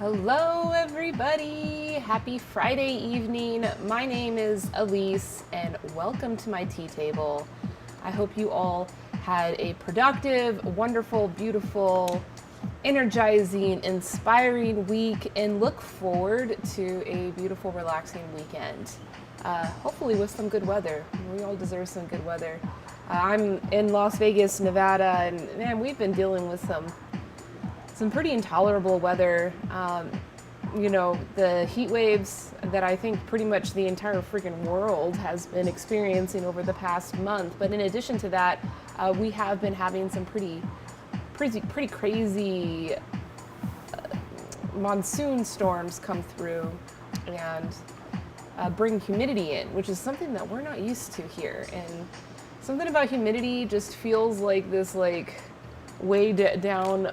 Hello everybody! Happy Friday evening. My name is Elise and welcome to my tea table. I hope you all had a productive, wonderful, beautiful, energizing, inspiring week and look forward to a beautiful, relaxing weekend. Hopefully with some good weather. We all deserve some good weather. I'm in Las Vegas, Nevada, and man, we've been dealing with some pretty intolerable weather. The heat waves that I think pretty much the entire freaking world has been experiencing over the past month. But in addition to that, we have been having some pretty crazy monsoon storms come through and bring humidity in, which is something that we're not used to here. And something about humidity just feels like this weighed down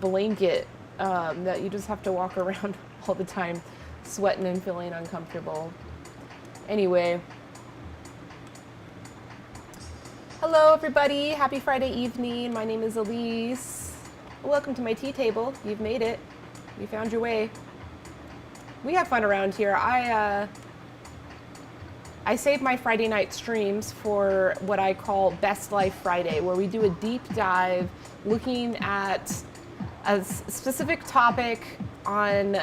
blanket that you just have to walk around all the time sweating and feeling uncomfortable. Anyway, hello everybody, happy Friday evening. My name is Elise. Welcome to my tea table. You've made it. You found your way. We have fun around here. I save my Friday night streams for what I call Best Life Friday, where we do a deep dive looking at a specific topic on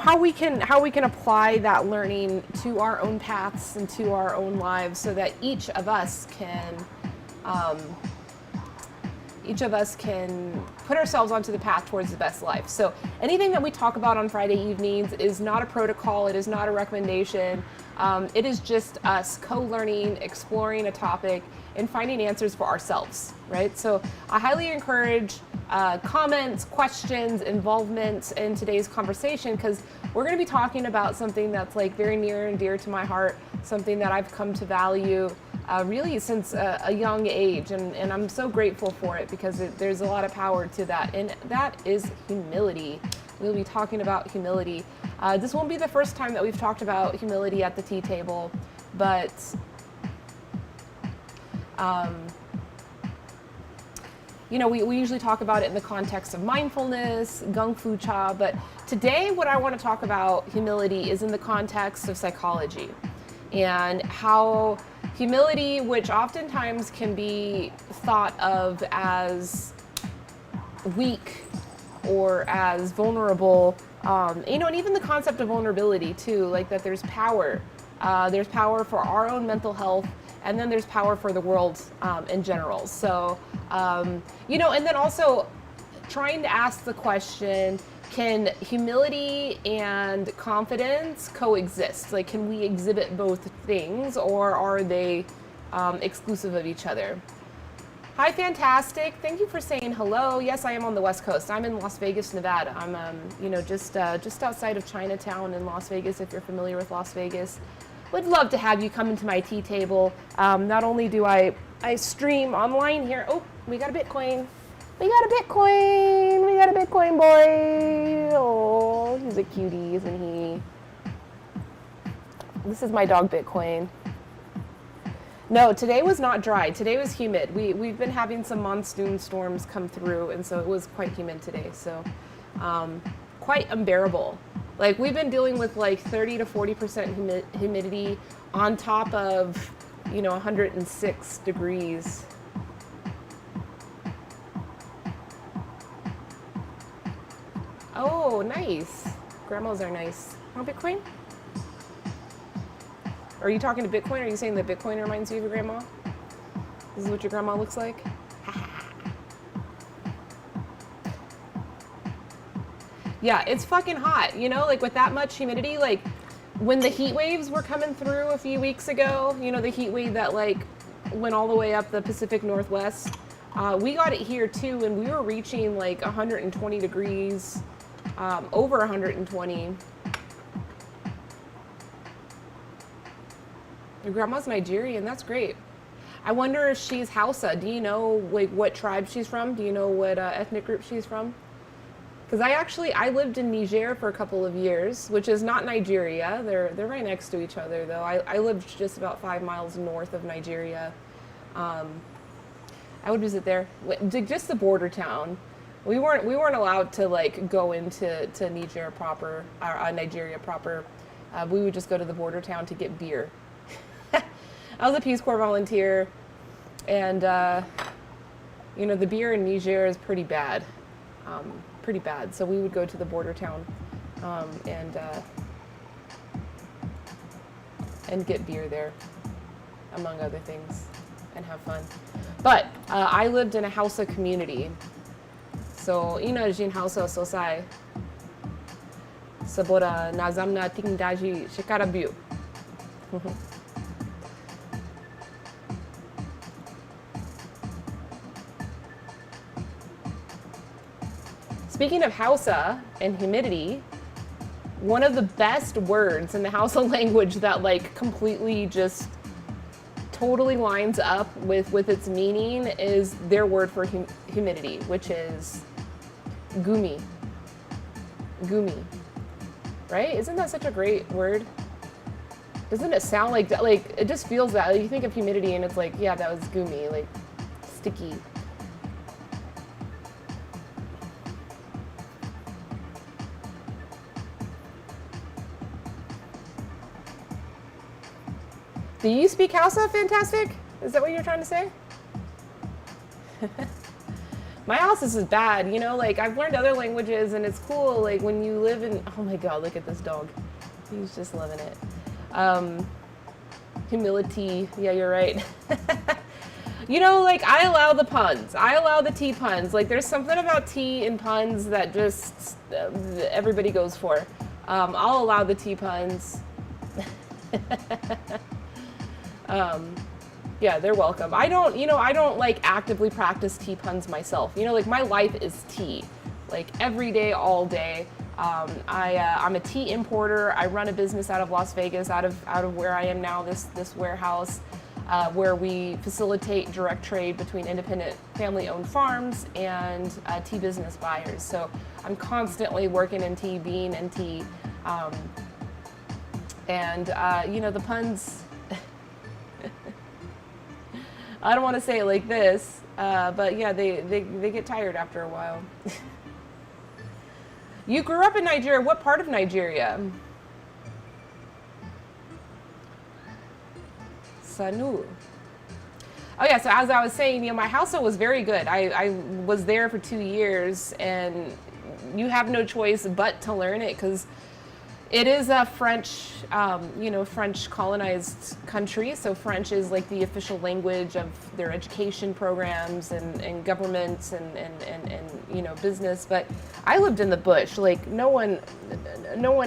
how we can apply that learning to our own paths and to our own lives, so that each of us can put ourselves onto the path towards the best life. So anything that we talk about on Friday evenings is not a protocol, it is not a recommendation. It is just us co-learning, exploring a topic, and finding answers for ourselves, right? So I highly encourage comments, questions, involvement in today's conversation, because we're going to be talking about something that's very near and dear to my heart, something that I've come to value really since a young age, and I'm so grateful for it, because there's a lot of power to that, and that is humility. We'll be talking about humility. This won't be the first time that we've talked about humility at the tea table, but we usually talk about it in the context of mindfulness, gung fu cha, but today what I want to talk about humility is in the context of psychology, and how humility, which oftentimes can be thought of as weak or as vulnerable, and even the concept of vulnerability too, that there's power for our own mental health, and then there's power for the world in general. So, and then also trying to ask the question, can humility and confidence coexist? Can we exhibit both things, or are they exclusive of each other? Hi, fantastic. Thank you for saying hello. Yes, I am on the West Coast. I'm in Las Vegas, Nevada. I'm, just outside of Chinatown in Las Vegas, if you're familiar with Las Vegas. Would love to have you come into my tea table. Not only do I stream online here. Oh, we got a Bitcoin. We got a Bitcoin. We got a Bitcoin boy. Oh, he's a cutie, isn't he? This is my dog, Bitcoin. No, today was not dry. Today was humid. We've been having some monsoon storms come through, and so it was quite humid today. So quite unbearable. We've been dealing with 30 to 40% humidity on top of 106 degrees. Oh, nice. Grandmas are nice. Want Bitcoin? Are you talking to Bitcoin? Are you saying that Bitcoin reminds you of your grandma? This is what your grandma looks like? Yeah, it's fucking hot, with that much humidity. When the heat waves were coming through a few weeks ago, the heat wave that went all the way up the Pacific Northwest, we got it here too, and we were reaching 120 degrees, over 120. Your grandma's Nigerian, that's great. I wonder if she's Hausa. Do you know what tribe she's from? Do you know what ethnic group she's from? Because I lived in Niger for a couple of years, which is not Nigeria. They're right next to each other though. I lived just about 5 miles north of Nigeria. I would visit there, just the border town. We weren't allowed to like go into Nigeria proper, Nigeria proper. We would just go to the border town to get beer. I was a Peace Corps volunteer, and the beer in Niger is pretty bad, pretty bad. So we would go to the border town and get beer there, among other things, and have fun. But I lived in a Hausa community. So ina jin Hausa sosai saboda na zamna cikin daji shekara biyu. Speaking of Hausa and humidity, one of the best words in the Hausa language that like completely just totally lines up with its meaning is their word for humidity, which is gumi. Gumi. Right? Isn't that such a great word? Doesn't it sound like it just feels that. Like, you think of humidity and it's like, yeah, that was gumi, like sticky. Do you speak Hausa? Fantastic. Is that what you're trying to say? My Hausa is bad, like I've learned other languages and it's cool. Like when you live in, oh my God, look at this dog. He's just loving it. Humility. Yeah, you're right. Like I allow the puns. I allow the tea puns. Like there's something about tea and puns that just everybody goes for. I'll allow the tea puns. Yeah, they're welcome. I don't like actively practice tea puns myself. Like my life is tea, like every day, all day. I'm a tea importer. I run a business out of Las Vegas, out of where I am now, this warehouse, where we facilitate direct trade between independent family-owned farms and tea business buyers. So I'm constantly working in tea, bean and tea, the puns. I don't want to say it like this, but yeah, they get tired after a while. You grew up in Nigeria. What part of Nigeria? Sanu. Oh yeah, so as I was saying, my Hausa was very good. I was there for 2 years, and you have no choice but to learn it because it is a French, French colonized country. So French is like the official language of their education programs and governments and business. But I lived in the bush. Like no one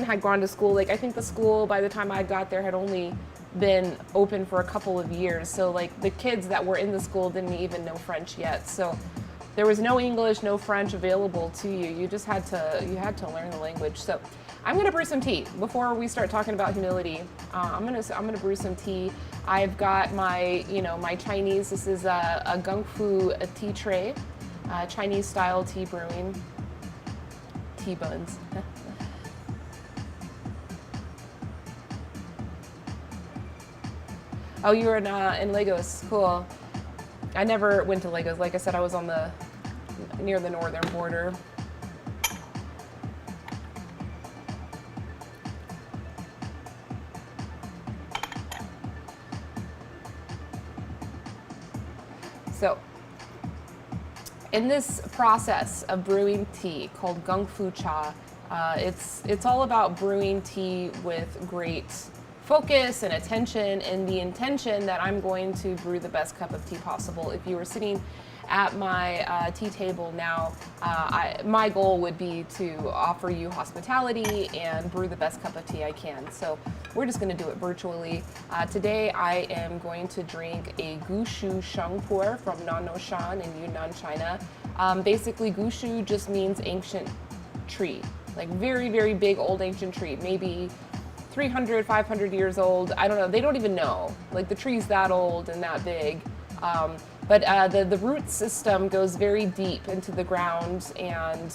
had gone to school. Like I think the school by the time I got there had only been open for a couple of years. So like the kids that were in the school didn't even know French yet. So there was no English, no French available to you. You just had to learn the language. So I'm gonna brew some tea before we start talking about humility. I'm gonna brew some tea. I've got my my Chinese. This is a gungfu tea tray, Chinese style tea brewing. Tea buns. Oh, you were in Lagos. Cool. I never went to Lagos. Like I said, I was on near the northern border. So, in this process of brewing tea called gungfu cha, it's all about brewing tea with great focus and attention, and the intention that I'm going to brew the best cup of tea possible. If you were sitting at my tea table now, my goal would be to offer you hospitality and brew the best cup of tea I can. So we're just going to do it virtually. Today I am going to drink a Gushu Shengpu from Nanoshan in Yunnan, China. Basically, Gushu just means ancient tree, like very, very big old ancient tree, maybe 300, 500 years old. I don't know. They don't even know. Like the tree's that old and that big. But the root system goes very deep into the ground and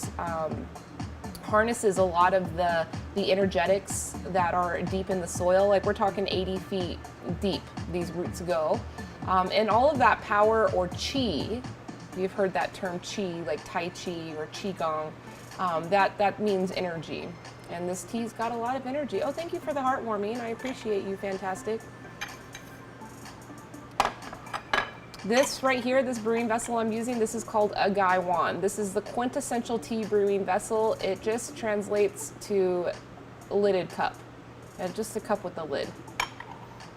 harnesses a lot of the energetics that are deep in the soil. Like we're talking 80 feet deep, these roots go. And all of that power or chi you've heard that term qi, like Tai Chi or Qigong. That means energy. And this tea's got a lot of energy. Oh, thank you for the heartwarming. I appreciate you. Fantastic. This right here, this brewing vessel I'm using, this is called a Gaiwan. This is the quintessential tea brewing vessel. It just translates to a lidded cup. And just a cup with a lid.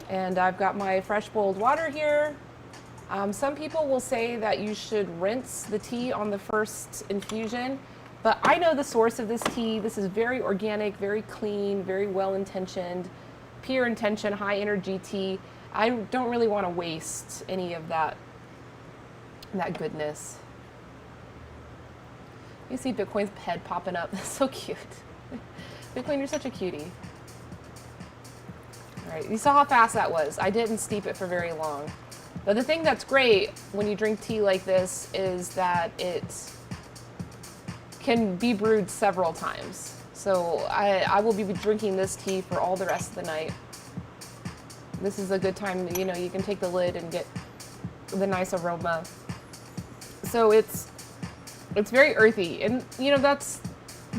And I've got my fresh boiled water here. Some people will say that you should rinse the tea on the first infusion, but I know the source of this tea. This is very organic, very clean, very well-intentioned, pure intention, high energy tea. I don't really want to waste any of that goodness. You see Bitcoin's head popping up. That's so cute. Bitcoin, you're such a cutie. All right, you saw how fast that was. I didn't steep it for very long. But the thing that's great when you drink tea like this is that it can be brewed several times. So I will be drinking this tea for all the rest of the night. This is a good time, you know, you can take the lid and get the nice aroma. So it's very earthy. And, you know, that's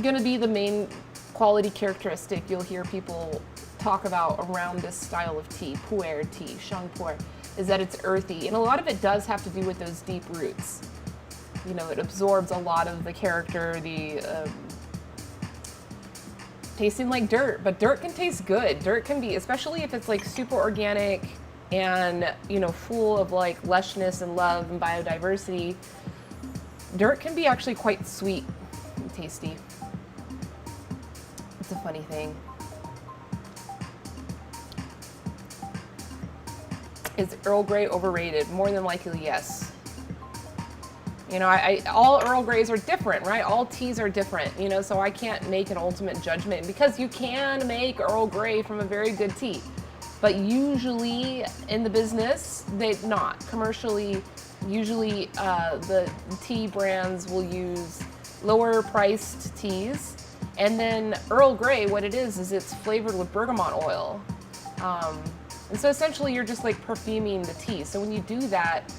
going to be the main quality characteristic you'll hear people talk about around this style of tea, pu'er tea, shang pu'er, is that it's earthy. And a lot of it does have to do with those deep roots. You know, it absorbs a lot of the character, the tasting like dirt, but dirt can taste good. Dirt can be, especially if it's like super organic and, you know, full of like lushness and love and biodiversity. Dirt can be actually quite sweet and tasty. It's a funny thing. Is Earl Grey overrated? More than likely, yes. You know, all Earl Greys are different, right? All teas are different, you know, so I can't make an ultimate judgment because you can make Earl Grey from a very good tea. But usually in the business, they're not. Commercially, usually the tea brands will use lower priced teas. And then Earl Grey, what it is it's flavored with bergamot oil. And so essentially you're just like perfuming the tea. So when you do that,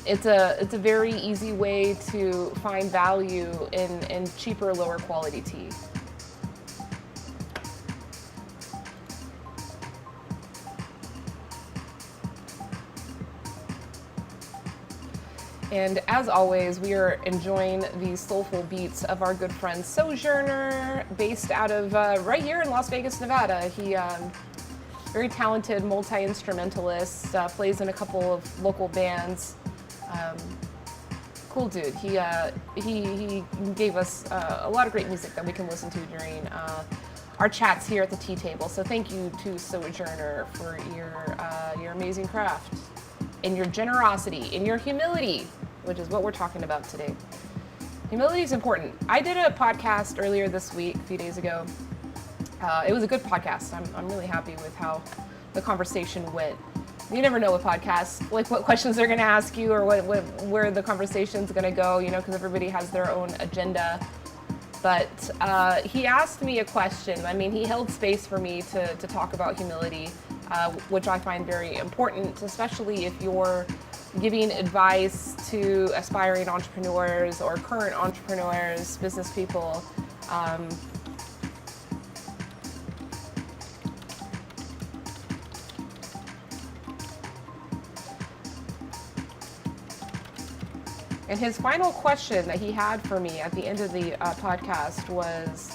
it's a very easy way to find value in cheaper, lower quality tea. And as always, we are enjoying the soulful beats of our good friend Sojourner, based out of right here in Las Vegas, Nevada. He very talented multi-instrumentalist, plays in a couple of local bands. Cool dude. He gave us a lot of great music that we can listen to during our chats here at the tea table. So thank you to Sojourner for your amazing craft and your generosity and your humility, which is what we're talking about today. Humility is important. I did a podcast earlier this week, a few days ago. It was a good podcast. I'm really happy with how the conversation went. You never know with podcasts, like what questions they're going to ask you or where the conversation's going to go, you know, because everybody has their own agenda. But he asked me a question. I mean, he held space for me to talk about humility, which I find very important, especially if you're giving advice to aspiring entrepreneurs or current entrepreneurs, business people. And his final question that he had for me at the end of the podcast was,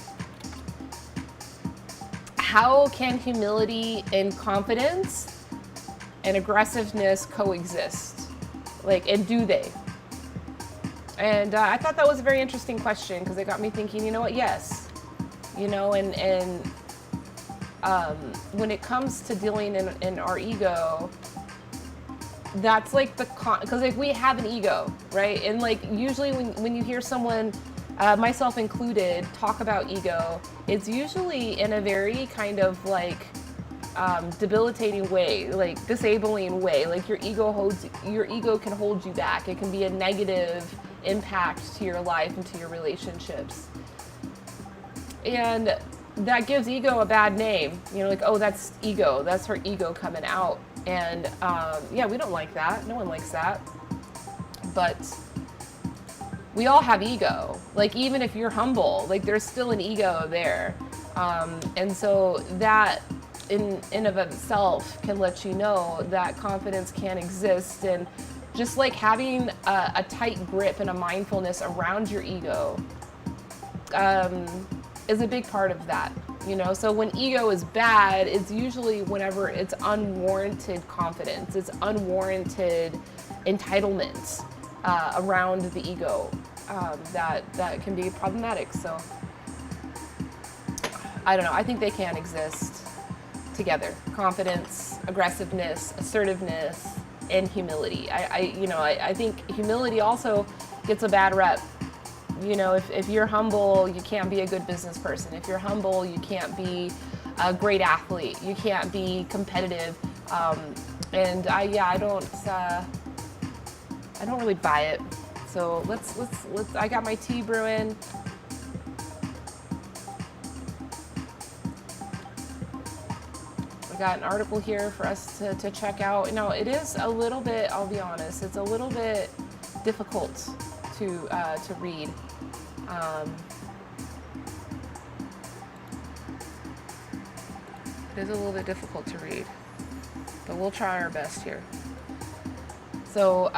how can humility and confidence and aggressiveness coexist? Like, and do they? And I thought that was a very interesting question because it got me thinking, you know what, yes. You know, and when it comes to dealing in our ego, that's like because like we have an ego, right? And like usually when you hear someone, myself included, talk about ego, it's usually in a very kind of like debilitating way, like disabling way. Like your ego can hold you back. It can be a negative impact to your life and to your relationships. And that gives ego a bad name. You know, like, oh, that's ego. That's her ego coming out. And yeah, we don't like that. No one likes that. But we all have ego. Like, even if you're humble, like, there's still an ego there. And so that in of itself can let you know that confidence can exist. And just like having a tight grip and a mindfulness around your ego is a big part of that. So when ego is bad, it's usually whenever it's unwarranted confidence, it's unwarranted entitlement around the ego that can be problematic. So I don't know. I think they can exist together: confidence, aggressiveness, assertiveness, and humility. I think humility also gets a bad rep. If you're humble, you can't be a good business person. If you're humble, you can't be a great athlete. You can't be competitive. And I don't really buy it. So let's. I got my tea brewing. I got an article here for us to check out. It is a little bit. I'll be honest. It's a little bit difficult to read. It is a little bit difficult to read, but we'll try our best here. So,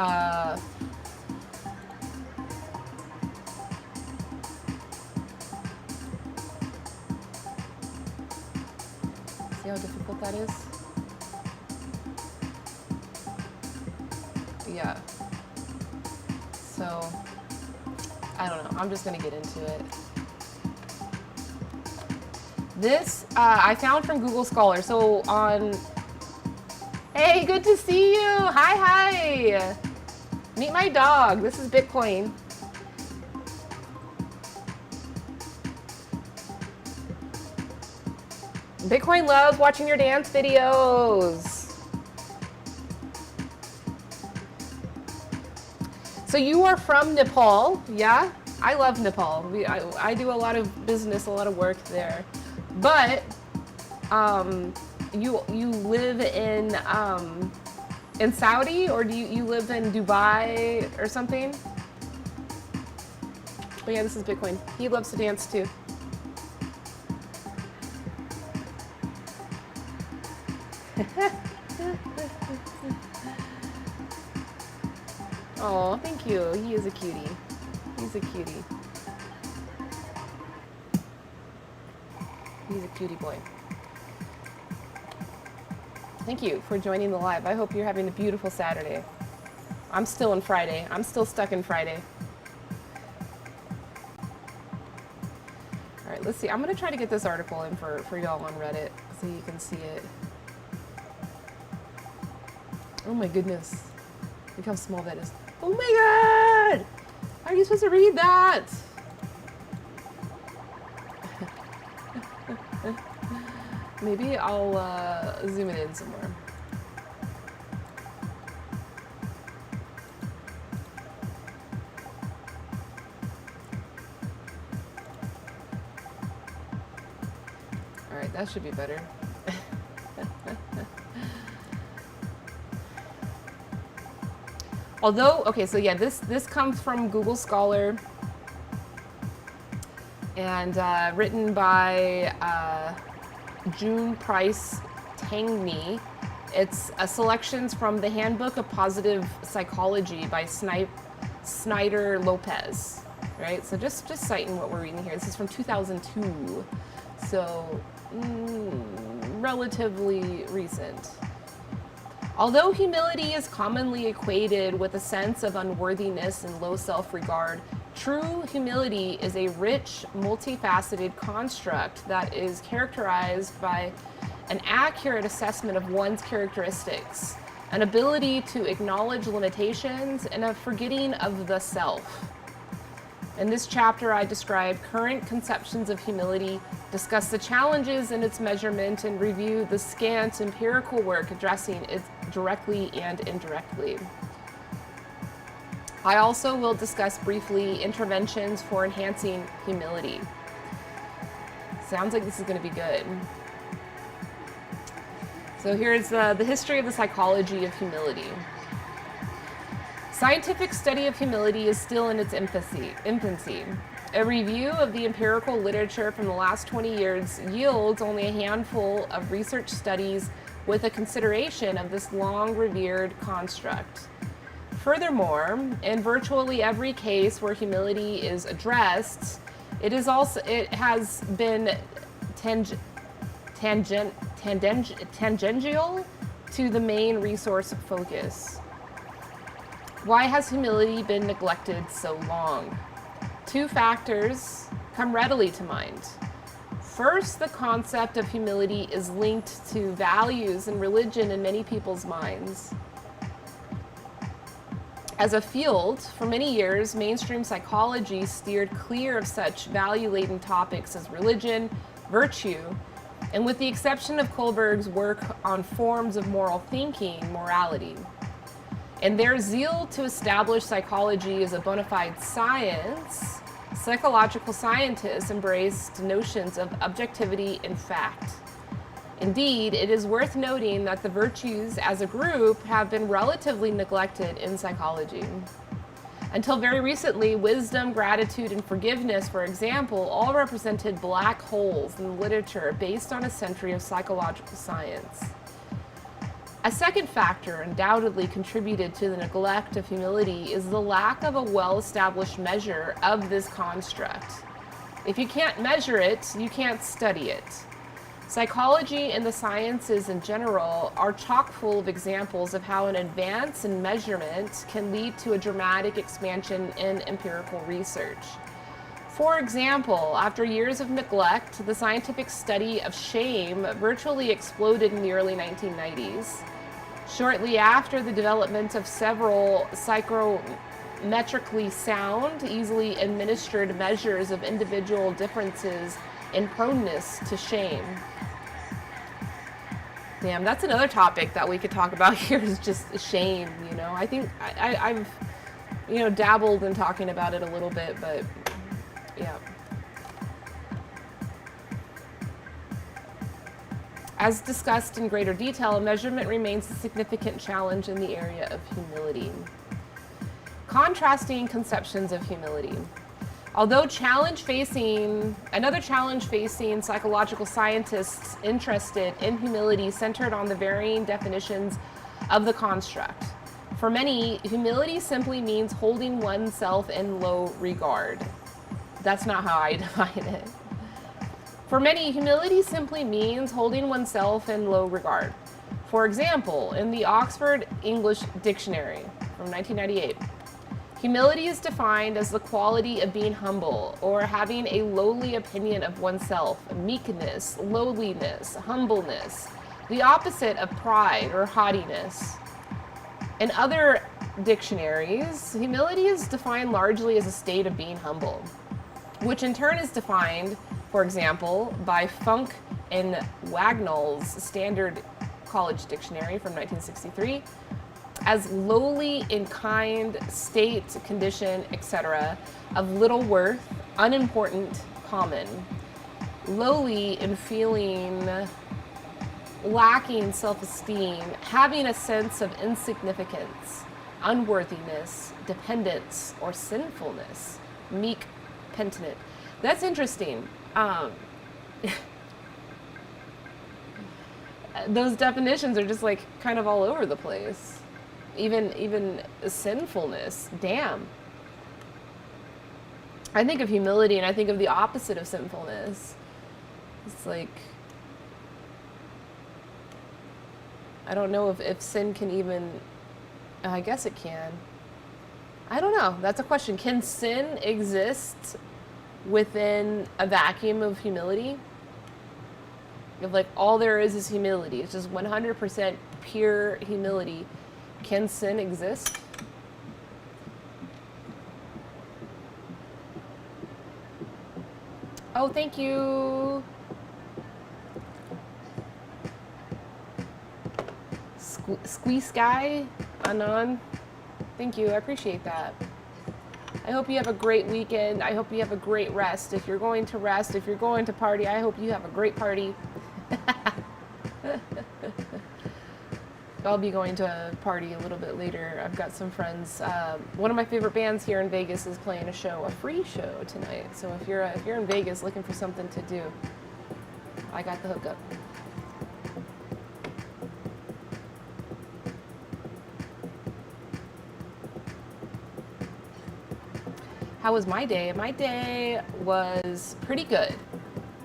see how difficult that is? Yeah. So, I don't know. I'm just going to get into it. This I found from Google Scholar. So hey, good to see you. Hi. Meet my dog. This is Bitcoin. Bitcoin loves watching your dance videos. So you are from Nepal, yeah? I love Nepal. I do a lot of business, a lot of work there. But you live in Saudi, or do you live in Dubai or something? But yeah, this is Bitcoin. He loves to dance too. Oh, thank you. He is a cutie. He's a cutie. He's a cutie boy. Thank you for joining the live. I hope you're having a beautiful Saturday. I'm still in Friday. I'm still stuck in Friday. All right, let's see. I'm going to try to get this article in for y'all on Reddit so you can see it. Oh my goodness. Look how small that is. Oh my God! How are you supposed to read that? Maybe I'll zoom it in somewhere. All right, that should be better. Although, okay, so yeah, this comes from Google Scholar and written by June Price Tangney. It's selections from the Handbook of Positive Psychology by Snyder Lopez, right? So just citing what we're reading here. This is from 2002, so relatively recent. Although humility is commonly equated with a sense of unworthiness and low self-regard, true humility is a rich, multifaceted construct that is characterized by an accurate assessment of one's characteristics, an ability to acknowledge limitations, and a forgetting of the self. In this chapter, I describe current conceptions of humility, discuss the challenges in its measurement, and review the scant empirical work addressing it directly and indirectly. I also will discuss briefly interventions for enhancing humility. Sounds like this is going to be good. So here's the history of the psychology of humility. Scientific study of humility is still in its infancy. A review of the empirical literature from the last 20 years yields only a handful of research studies with a consideration of this long-revered construct. Furthermore, in virtually every case where humility is addressed, it has been tangential to the main resource focus. Why has humility been neglected so long? Two factors come readily to mind. First, the concept of humility is linked to values and religion in many people's minds. As a field, for many years, mainstream psychology steered clear of such value-laden topics as religion, virtue, and with the exception of Kohlberg's work on forms of moral thinking, morality. In their zeal to establish psychology as a bona fide science, psychological scientists embraced notions of objectivity and fact. Indeed, it is worth noting that the virtues as a group have been relatively neglected in psychology. Until very recently, wisdom, gratitude, and forgiveness, for example, all represented black holes in the literature based on a century of psychological science. A second factor undoubtedly contributed to the neglect of humility is the lack of a well-established measure of this construct. If you can't measure it, you can't study it. Psychology and the sciences in general are chock full of examples of how an advance in measurement can lead to a dramatic expansion in empirical research. For example, after years of neglect, the scientific study of shame virtually exploded in the early 1990s. Shortly after the development of several psychometrically sound, easily administered measures of individual differences in proneness to shame. Damn, that's another topic that we could talk about here is just shame, you know. I think I've, dabbled in talking about it a little bit, but yeah. As discussed in greater detail, measurement remains a significant challenge in the area of humility. Contrasting conceptions of humility. Although another challenge facing psychological scientists interested in humility centered on the varying definitions of the construct. For many, humility simply means holding oneself in low regard. That's not how I define it. For many, humility simply means holding oneself in low regard. For example, in the Oxford English Dictionary from 1998, humility is defined as the quality of being humble or having a lowly opinion of oneself, meekness, lowliness, humbleness, the opposite of pride or haughtiness. In other dictionaries, humility is defined largely as a state of being humble, which in turn is defined, for example, by Funk and Wagnall's Standard College Dictionary from 1963, as lowly in kind, state, condition, etc., of little worth, unimportant, common. Lowly in feeling, lacking self-esteem, having a sense of insignificance, unworthiness, dependence, or sinfulness. Meek, penitent. That's interesting. Those definitions are just like kind of all over the place. Even sinfulness. Damn. I think of humility and I think of the opposite of sinfulness. It's like, I don't know if sin can even, I guess it can. I don't know. That's a question. Can sin exist within a vacuum of humility? If like all there is humility, it's just 100% pure humility. Can sin exist? Oh, thank you. Squeeze Guy, Anon. Thank you. I appreciate that. I hope you have a great weekend. I hope you have a great rest. If you're going to rest, if you're going to party, I hope you have a great party. I'll be going to a party a little bit later. I've got some friends. One of my favorite bands here in Vegas is playing a free show tonight. So if you're in Vegas looking for something to do, I got the hookup. How was my day? My day was pretty good.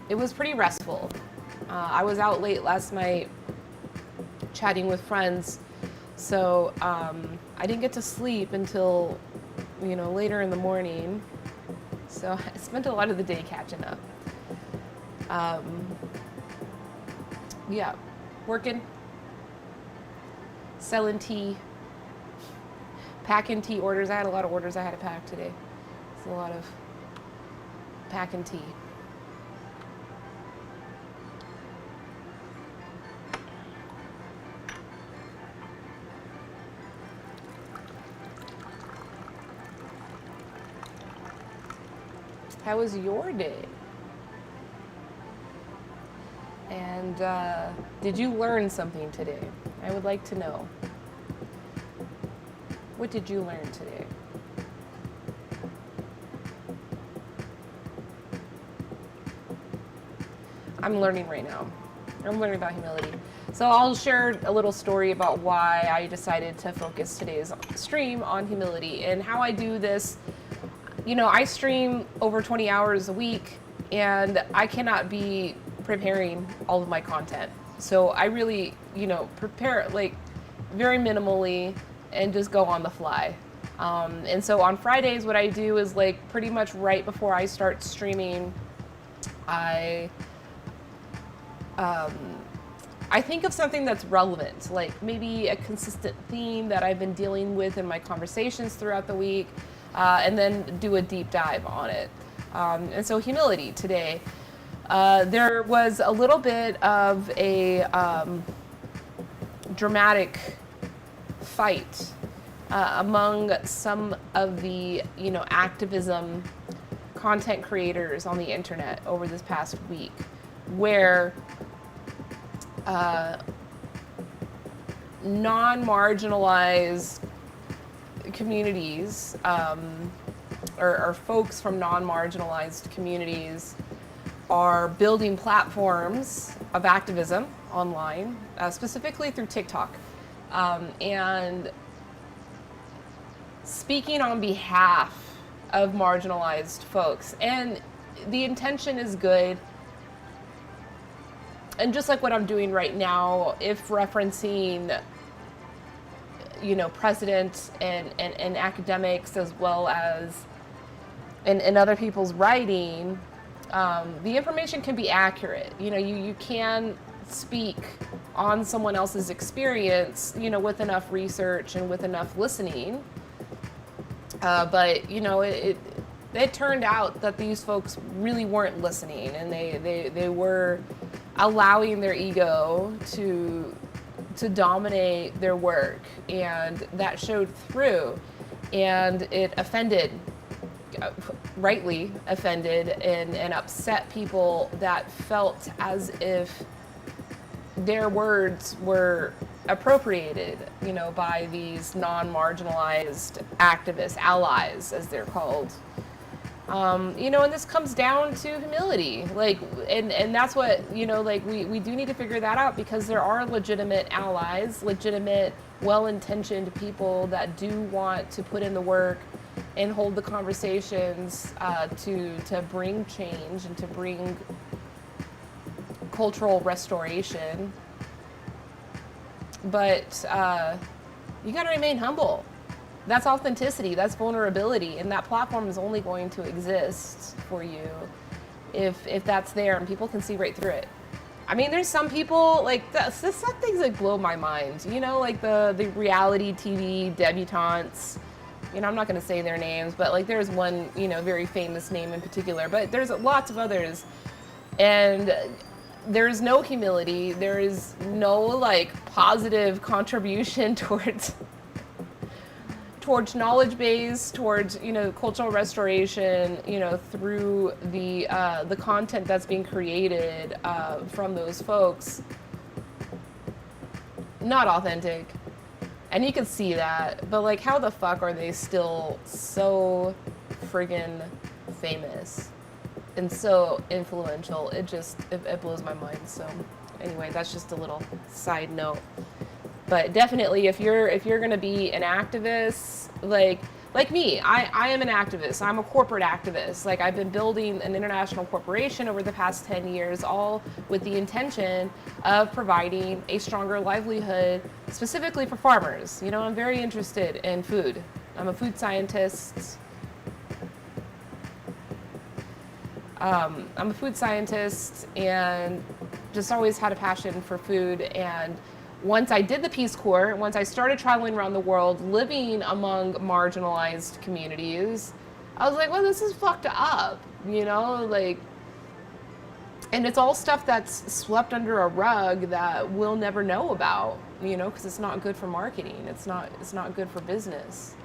It was pretty restful. I was out late last night chatting with friends, so I didn't get to sleep until later in the morning. So I spent a lot of the day catching up. Yeah, working, selling tea, packing tea orders. I had a lot of orders I had to pack today. It's a lot of packing tea. How was your day? And did you learn something today? I would like to know. What did you learn today? I'm learning right now. I'm learning about humility. So I'll share a little story about why I decided to focus today's stream on humility and how I do this. I stream over 20 hours a week, and I cannot be preparing all of my content. So I really, prepare like very minimally and just go on the fly. And so on Fridays, what I do is like pretty much right before I start streaming, I think of something that's relevant, like maybe a consistent theme that I've been dealing with in my conversations throughout the week, and then do a deep dive on it. And so humility today. There was a little bit of a dramatic fight among some of the, activism content creators on the internet over this past week, where non-marginalized communities or folks from non-marginalized communities are building platforms of activism online, specifically through TikTok, and speaking on behalf of marginalized folks. And the intention is good. And just like what I'm doing right now, if referencing, president and academics as well as and other people's writing, the information can be accurate. You can speak on someone else's experience, with enough research and with enough listening. But it turned out that these folks really weren't listening, and they were allowing their ego to dominate their work, and that showed through, and it offended, rightly offended and upset people that felt as if their words were appropriated, by these non-marginalized activists, allies as they're called. And this comes down to humility, and that's what, we do need to figure that out, because there are legitimate allies, legitimate, well-intentioned people that do want to put in the work and hold the conversations to bring change and to bring cultural restoration. But you got to remain humble. That's authenticity, that's vulnerability, and that platform is only going to exist for you if that's there and people can see right through it. I mean, there's some people, some things that blow my mind, like the reality TV debutantes. I'm not going to say their names, but there's one, very famous name in particular, but there's lots of others. And there's no humility, there is no positive contribution towards knowledge base, towards cultural restoration, through the content that's being created from those folks. not authentic. And you can see that, but like, how the fuck are they still so friggin' famous and so influential? It blows my mind. So anyway, that's just a little side note. But definitely, if you're gonna be an activist, like me, I am an activist. I'm a corporate activist. Like, I've been building an international corporation over the past 10 years, all with the intention of providing a stronger livelihood, specifically for farmers. You know, I'm very interested in food. I'm a food scientist. I'm a food scientist and just always had a passion for food. And once I did the Peace Corps, once I started traveling around the world, living among marginalized communities, I was like, well, this is fucked up, you know, like, and it's all stuff that's swept under a rug that we'll never know about, you know, because it's not good for marketing. It's not good for business.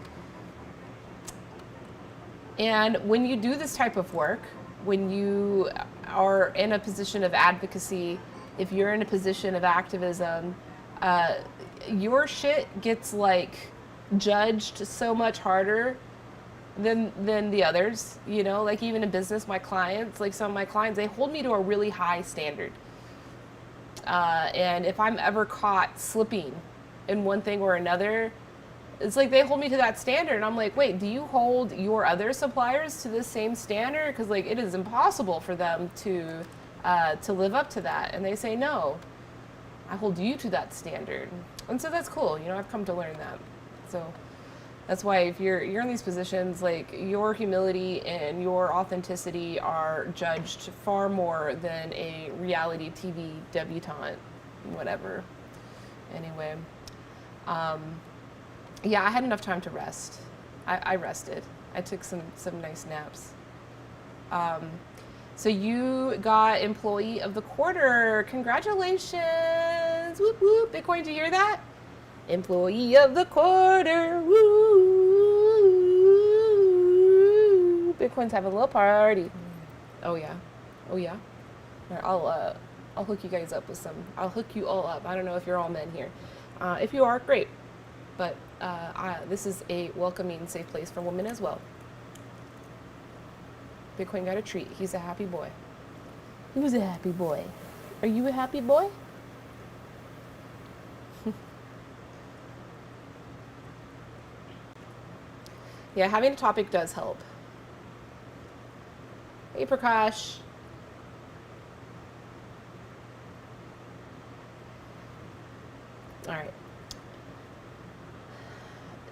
And when you do this type of work, when you are in a position of advocacy, if you're in a position of activism, your shit gets like judged so much harder than the others, you know, like even in business, my clients, like some of my clients, they hold me to a really high standard. And if I'm ever caught slipping in one thing or another, it's like they hold me to that standard. And I'm like, wait, do you hold your other suppliers to the same standard? Because like it is impossible for them to live up to that. And they say, no, I hold you to that standard. And so that's cool. You know, I've come to learn that. So that's why if you're in these positions, like your humility and your authenticity are judged far more than a reality TV debutante, whatever. Anyway, yeah, I had enough time to rest. I rested. I took some nice naps. So you got Employee of the Quarter. Congratulations. Whoop, whoop. Bitcoin, do you hear that? Employee of the Quarter. Woo. Bitcoin's having a little party. Oh, yeah. Oh, yeah. All right, I'll hook you guys up with some. I'll hook you all up. I don't know if you're all men here. If you are, great. But this is a welcoming, safe place for women as well. Bitcoin got a treat. He's a happy boy. Who's a happy boy? Are you a happy boy? Yeah, having a topic does help. Hey, Prakash. All right.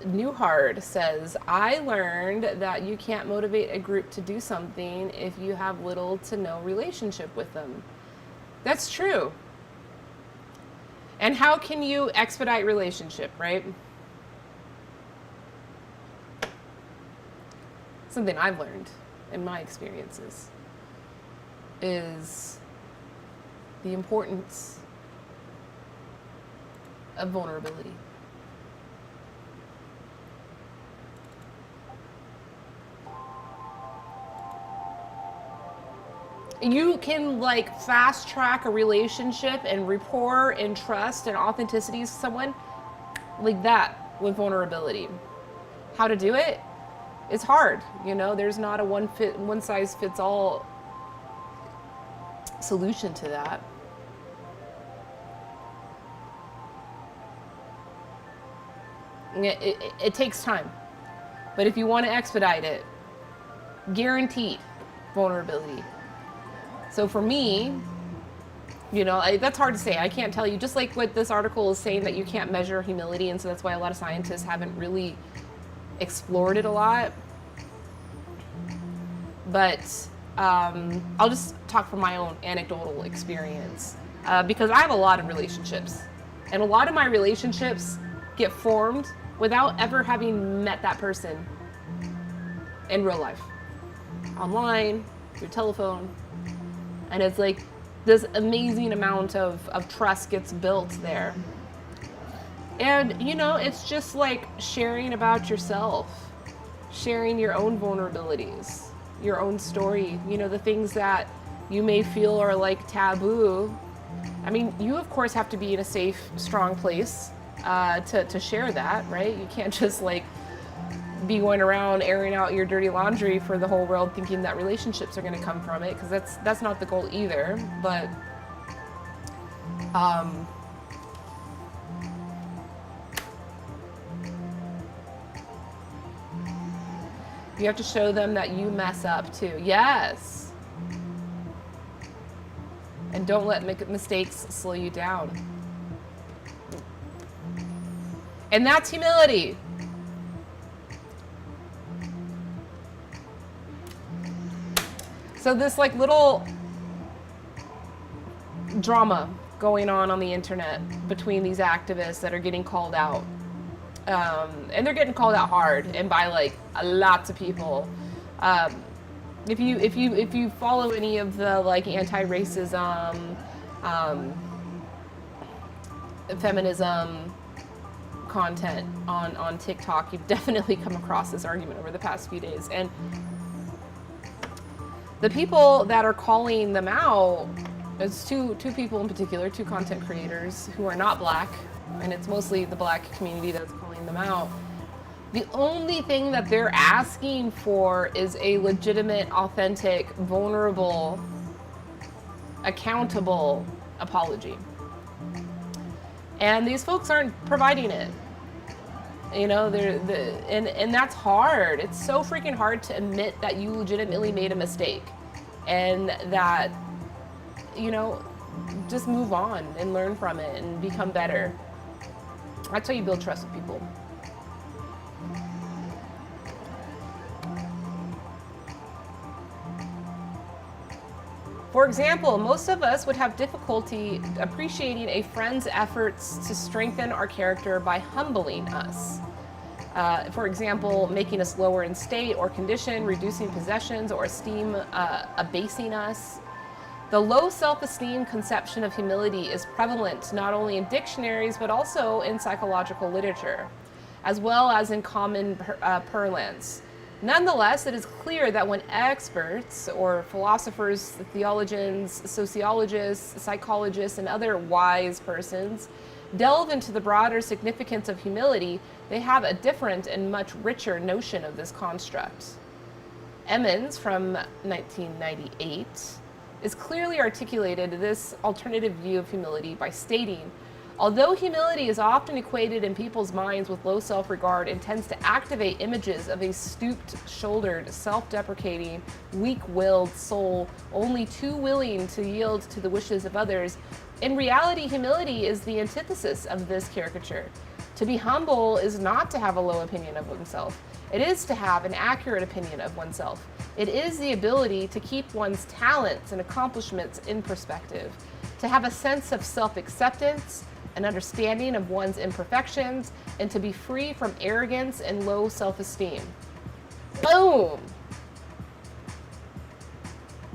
Newhard says, I learned that you can't motivate a group to do something if you have little to no relationship with them. That's true. And how can you expedite relationship, right? Something I've learned in my experiences is the importance of vulnerability. You can like fast track a relationship and rapport and trust and authenticity to someone like that with vulnerability. How to do it? It's hard, you know, there's not a one size fits all solution to that. It takes time, but if you want to expedite it, guaranteed vulnerability. So for me, you know, that's hard to say. I can't tell you, just like what this article is saying, that you can't measure humility, and so that's why a lot of scientists haven't really explored it a lot. But I'll just talk from my own anecdotal experience, because I have a lot of relationships, and a lot of my relationships get formed without ever having met that person in real life, online, through telephone. And it's like this amazing amount of trust gets built there. And, you know, it's just like sharing about yourself, sharing your own vulnerabilities, your own story, you know, the things that you may feel are like taboo. I mean, you of course have to be in a safe, strong place to share that, right? You can't just like be going around airing out your dirty laundry for the whole world thinking that relationships are going to come from it, because that's not the goal either. But you have to show them that you mess up too. Yes. And don't let mistakes slow you down. And that's humility. So this like little drama going on the internet between these activists that are getting called out. And they're getting called out hard and by like lots of people. If you follow any of the like anti-racism, feminism content on TikTok, you've definitely come across this argument over the past few days. And the people that are calling them out, it's two people in particular, two content creators who are not black, and it's mostly the black community that's calling them out. The only thing that they're asking for is a legitimate, authentic, vulnerable, accountable apology. And these folks aren't providing it. You know, and that's hard. It's so freaking hard to admit that you legitimately made a mistake, and that, you know, just move on and learn from it and become better. That's how you build trust with people. For example, most of us would have difficulty appreciating a friend's efforts to strengthen our character by humbling us. For example, making us lower in state or condition, reducing possessions or esteem, abasing us. The low self-esteem conception of humility is prevalent not only in dictionaries but also in psychological literature, as well as in common parlance. Nonetheless, it is clear that when experts or philosophers, theologians, sociologists, psychologists, and other wise persons delve into the broader significance of humility, they have a different and much richer notion of this construct. Emmons, from 1998, is clearly articulated this alternative view of humility by stating, although humility is often equated in people's minds with low self-regard and tends to activate images of a stooped-shouldered, self-deprecating, weak-willed soul only too willing to yield to the wishes of others, in reality, humility is the antithesis of this caricature. To be humble is not to have a low opinion of oneself. It is to have an accurate opinion of oneself. It is the ability to keep one's talents and accomplishments in perspective, to have a sense of self-acceptance, an understanding of one's imperfections, and to be free from arrogance and low self-esteem. Boom!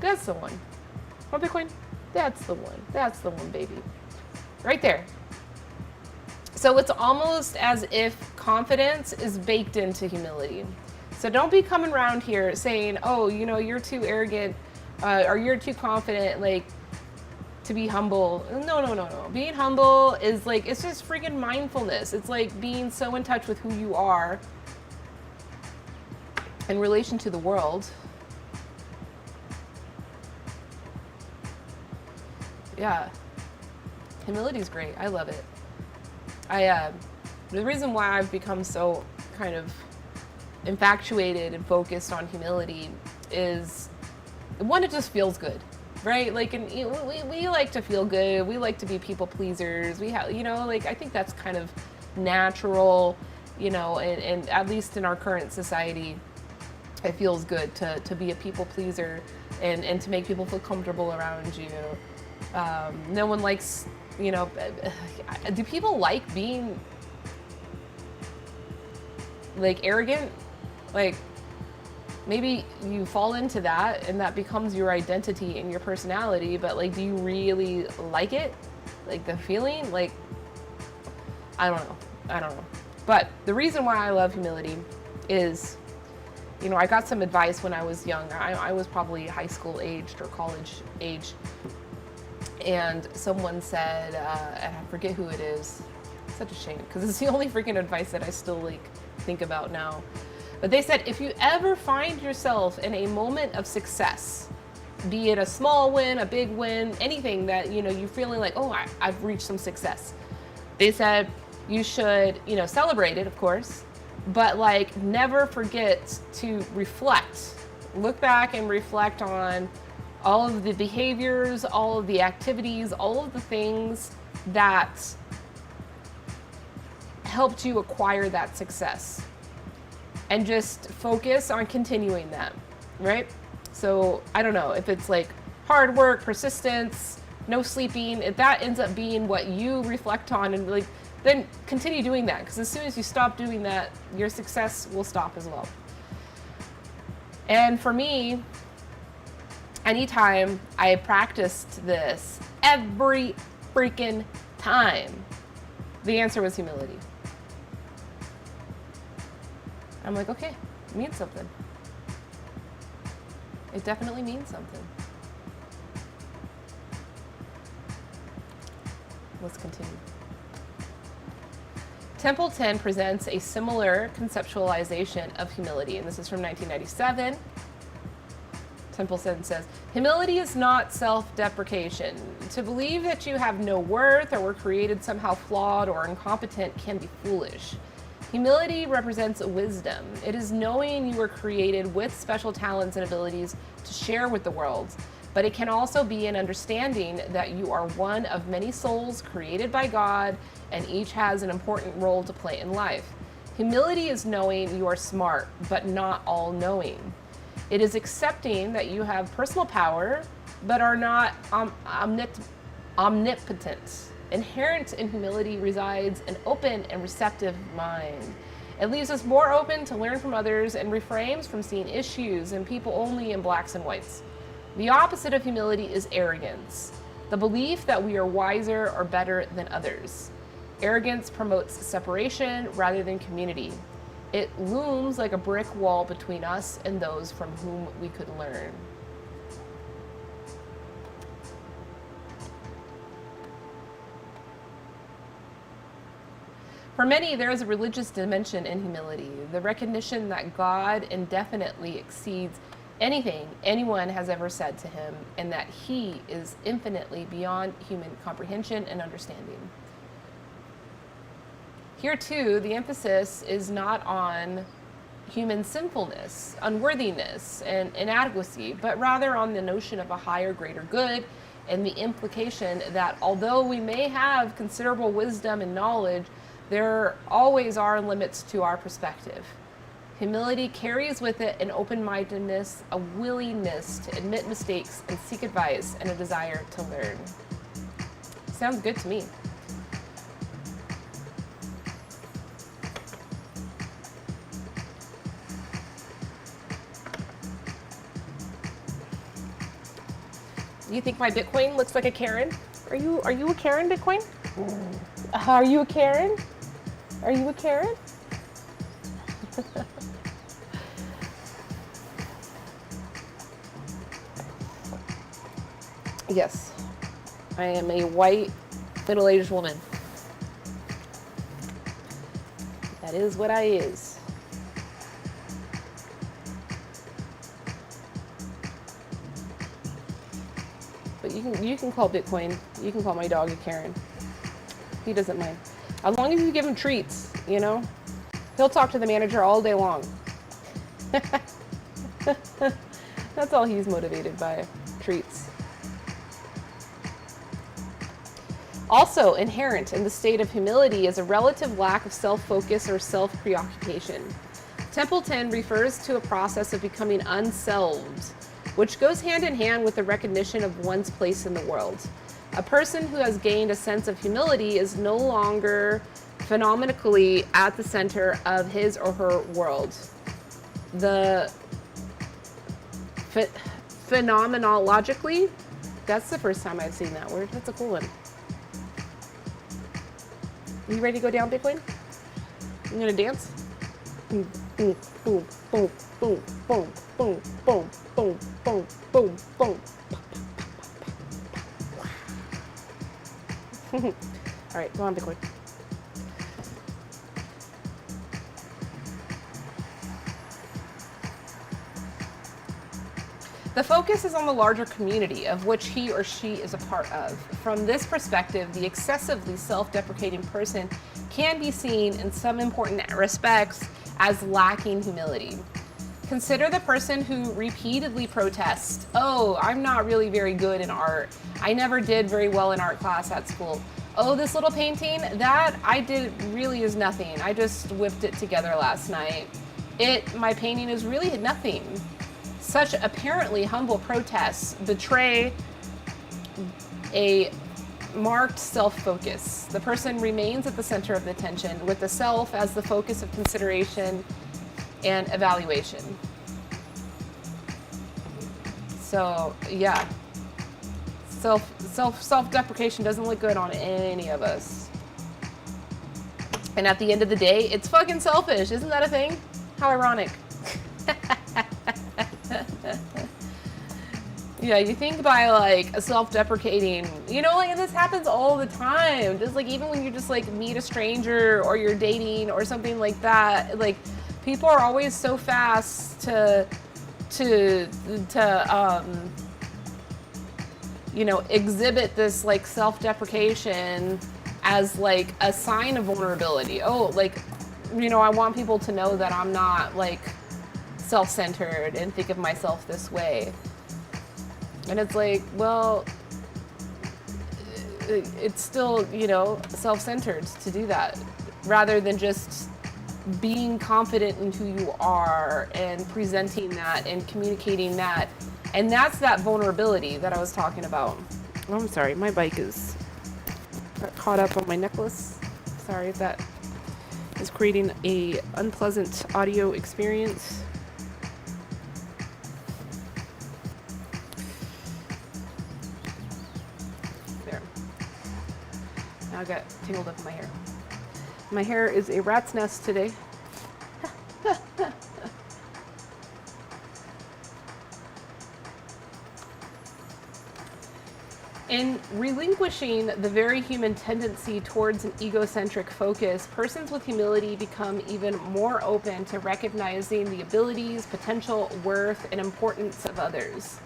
That's the one. Want Bitcoin? That's the one. That's the one, baby. Right there. So it's almost as if confidence is baked into humility. So don't be coming around here saying, oh, you know, you're too arrogant, or you're too confident, like, to be humble. No. Being humble is like, it's just freaking mindfulness. It's like being so in touch with who you are in relation to the world. Yeah. Humility is great. I love it. The reason why I've become so kind of infatuated and focused on humility is, one, it just feels good, right? Like, and we like to feel good. We like to be people pleasers. We have, you know, like, I think that's kind of natural, you know, and at least in our current society, it feels good to be a people pleaser and to make people feel comfortable around you. No one likes, you know, do people like being like arrogant? Like, maybe you fall into that and that becomes your identity and your personality, but like, do you really like it? Like the feeling? Like, I don't know. But the reason why I love humility is, you know, I got some advice when I was young. I was probably high school aged or college age. And someone said, and I forget who it is, such a shame, because it's the only freaking advice that I still like think about now. But they said, if you ever find yourself in a moment of success, be it a small win, a big win, anything that, you know, you're feeling like, oh, I've reached some success. They said you should, you know, celebrate it, of course, but like never forget to reflect. Look back and reflect on all of the behaviors, all of the activities, all of the things that helped you acquire that success. And just focus on continuing that, right? So I don't know if it's like hard work, persistence, no sleeping, if that ends up being what you reflect on, and like then continue doing that, because as soon as you stop doing that, your success will stop as well. And for me, anytime I practiced this, every freaking time, the answer was humility. I'm like, okay, it means something. It definitely means something. Let's continue. Templeton presents a similar conceptualization of humility, and this is from 1997. Templeton says, humility is not self-deprecation. To believe that you have no worth or were created somehow flawed or incompetent can be foolish. Humility represents wisdom. It is knowing you were created with special talents and abilities to share with the world, but it can also be an understanding that you are one of many souls created by God, and each has an important role to play in life. Humility is knowing you are smart, but not all-knowing. It is accepting that you have personal power, but are not omnipotent. Inherent in humility resides an open and receptive mind. It leaves us more open to learn from others and refrains from seeing issues and people only in blacks and whites. The opposite of humility is arrogance, the belief that we are wiser or better than others. Arrogance promotes separation rather than community. It looms like a brick wall between us and those from whom we could learn. For many, there is a religious dimension in humility, the recognition that God indefinitely exceeds anything anyone has ever said to him, and that he is infinitely beyond human comprehension and understanding. Here too, the emphasis is not on human sinfulness, unworthiness, and inadequacy, but rather on the notion of a higher, greater good, and the implication that although we may have considerable wisdom and knowledge, there always are limits to our perspective. Humility carries with it an open-mindedness, a willingness to admit mistakes and seek advice, and a desire to learn. Sounds good to me. You think my Bitcoin looks like a Karen? Are you a Karen, Bitcoin? Are you a Karen? Are you a Karen? Yes, I am a white, middle-aged woman. That is what I is. But you can call Bitcoin, you can call my dog a Karen. He doesn't mind. As long as you give him treats, you know? He'll talk to the manager all day long. That's all he's motivated by, treats. Also inherent in the state of humility is a relative lack of self-focus or self-preoccupation. Templeton refers to a process of becoming unselved, which goes hand in hand with the recognition of one's place in the world. A person who has gained a sense of humility is no longer phenomenically at the center of his or her world. The phenomenologically, that's the first time I've seen that word. That's a cool one. You ready to go down, Bitcoin? You gonna dance? Boom, boom, boom, boom, boom, boom, boom, boom, boom, boom, boom, boom. All right, go on, Bitcoin. The focus is on the larger community of which he or she is a part of. From this perspective, the excessively self-deprecating person can be seen in some important respects as lacking humility. Consider the person who repeatedly protests, "Oh, I'm not really very good in art. I never did very well in art class at school. Oh, this little painting, that I did really is nothing. I just whipped it together last night. My painting is really nothing." Such apparently humble protests betray a marked self-focus. The person remains at the center of the attention, with the self as the focus of consideration and evaluation. So, yeah. Self-deprecation doesn't look good on any of us. And at the end of the day, it's fucking selfish. Isn't that a thing? How ironic. Yeah, you think by like a self-deprecating, and this happens all the time. Just like even when you just like meet a stranger or you're dating or something like that, like people are always so fast to exhibit this like self-deprecation as like a sign of vulnerability. Oh, like, I want people to know that I'm not like self-centered and think of myself this way. And it's like, well, it's still, self-centered to do that, rather than just being confident in who you are and presenting that and communicating that. And that's that vulnerability that I was talking about. Oh, I'm sorry, my bike got caught up on my necklace. Sorry if that is creating a unpleasant audio experience. I got tangled up in my hair. My hair is a rat's nest today. In relinquishing the very human tendency towards an egocentric focus, persons with humility become even more open to recognizing the abilities, potential, worth, and importance of others.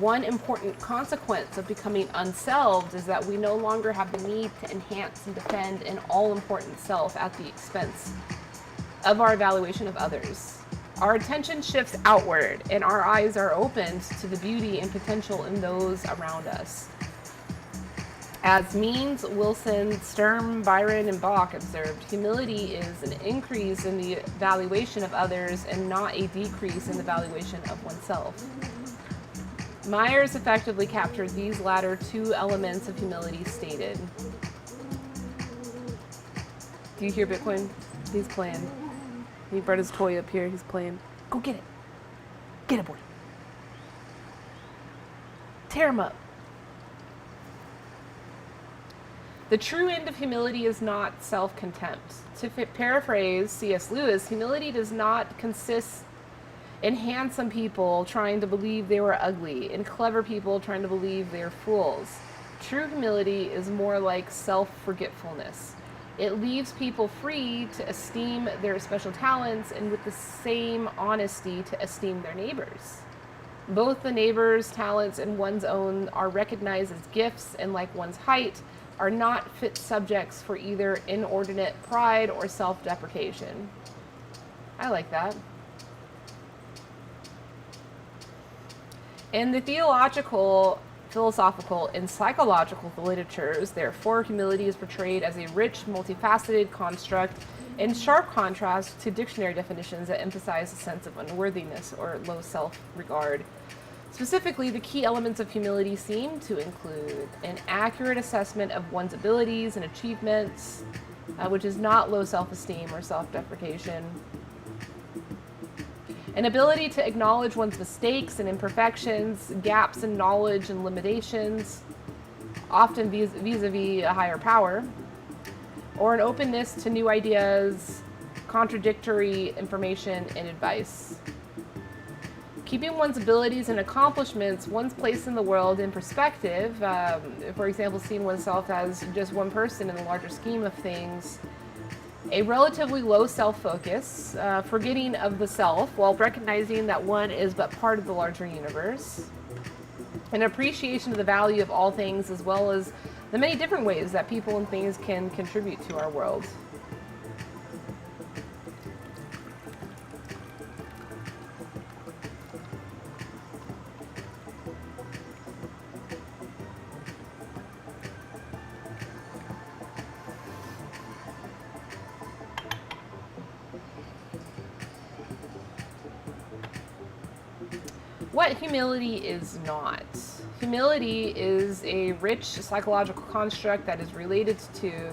One important consequence of becoming unselved is that we no longer have the need to enhance and defend an all-important self at the expense of our evaluation of others. Our attention shifts outward, and our eyes are opened to the beauty and potential in those around us. As Means, Wilson, Sturm, Byron, and Bach observed, humility is an increase in the valuation of others and not a decrease in the valuation of oneself. Myers effectively captured these latter two elements of humility stated. Do you hear Bitcoin? He's playing. He brought his toy up here. He's playing. Go get it. Get it, boy. Tear him up. The true end of humility is not self-contempt. To paraphrase C.S. Lewis, humility does not consist in handsome people trying to believe they were ugly, and clever people trying to believe they're fools. True humility is more like self-forgetfulness. It leaves people free to esteem their special talents and with the same honesty to esteem their neighbors. Both the neighbor's talents and one's own are recognized as gifts, and like one's height, are not fit subjects for either inordinate pride or self-deprecation. I like that. In the theological, philosophical, and psychological literatures, therefore, humility is portrayed as a rich, multifaceted construct in sharp contrast to dictionary definitions that emphasize a sense of unworthiness or low self-regard. Specifically, the key elements of humility seem to include an accurate assessment of one's abilities and achievements, which is not low self-esteem or self-deprecation. An ability to acknowledge one's mistakes and imperfections, gaps in knowledge and limitations, often vis-a-vis a higher power, or an openness to new ideas, contradictory information, and advice. Keeping one's abilities and accomplishments, one's place in the world in perspective, for example, seeing oneself as just one person in the larger scheme of things, a relatively low self-focus, forgetting of the self while recognizing that one is but part of the larger universe, an appreciation of the value of all things as well as the many different ways that people and things can contribute to our world. What humility is not. Humility is a rich psychological construct that is related to,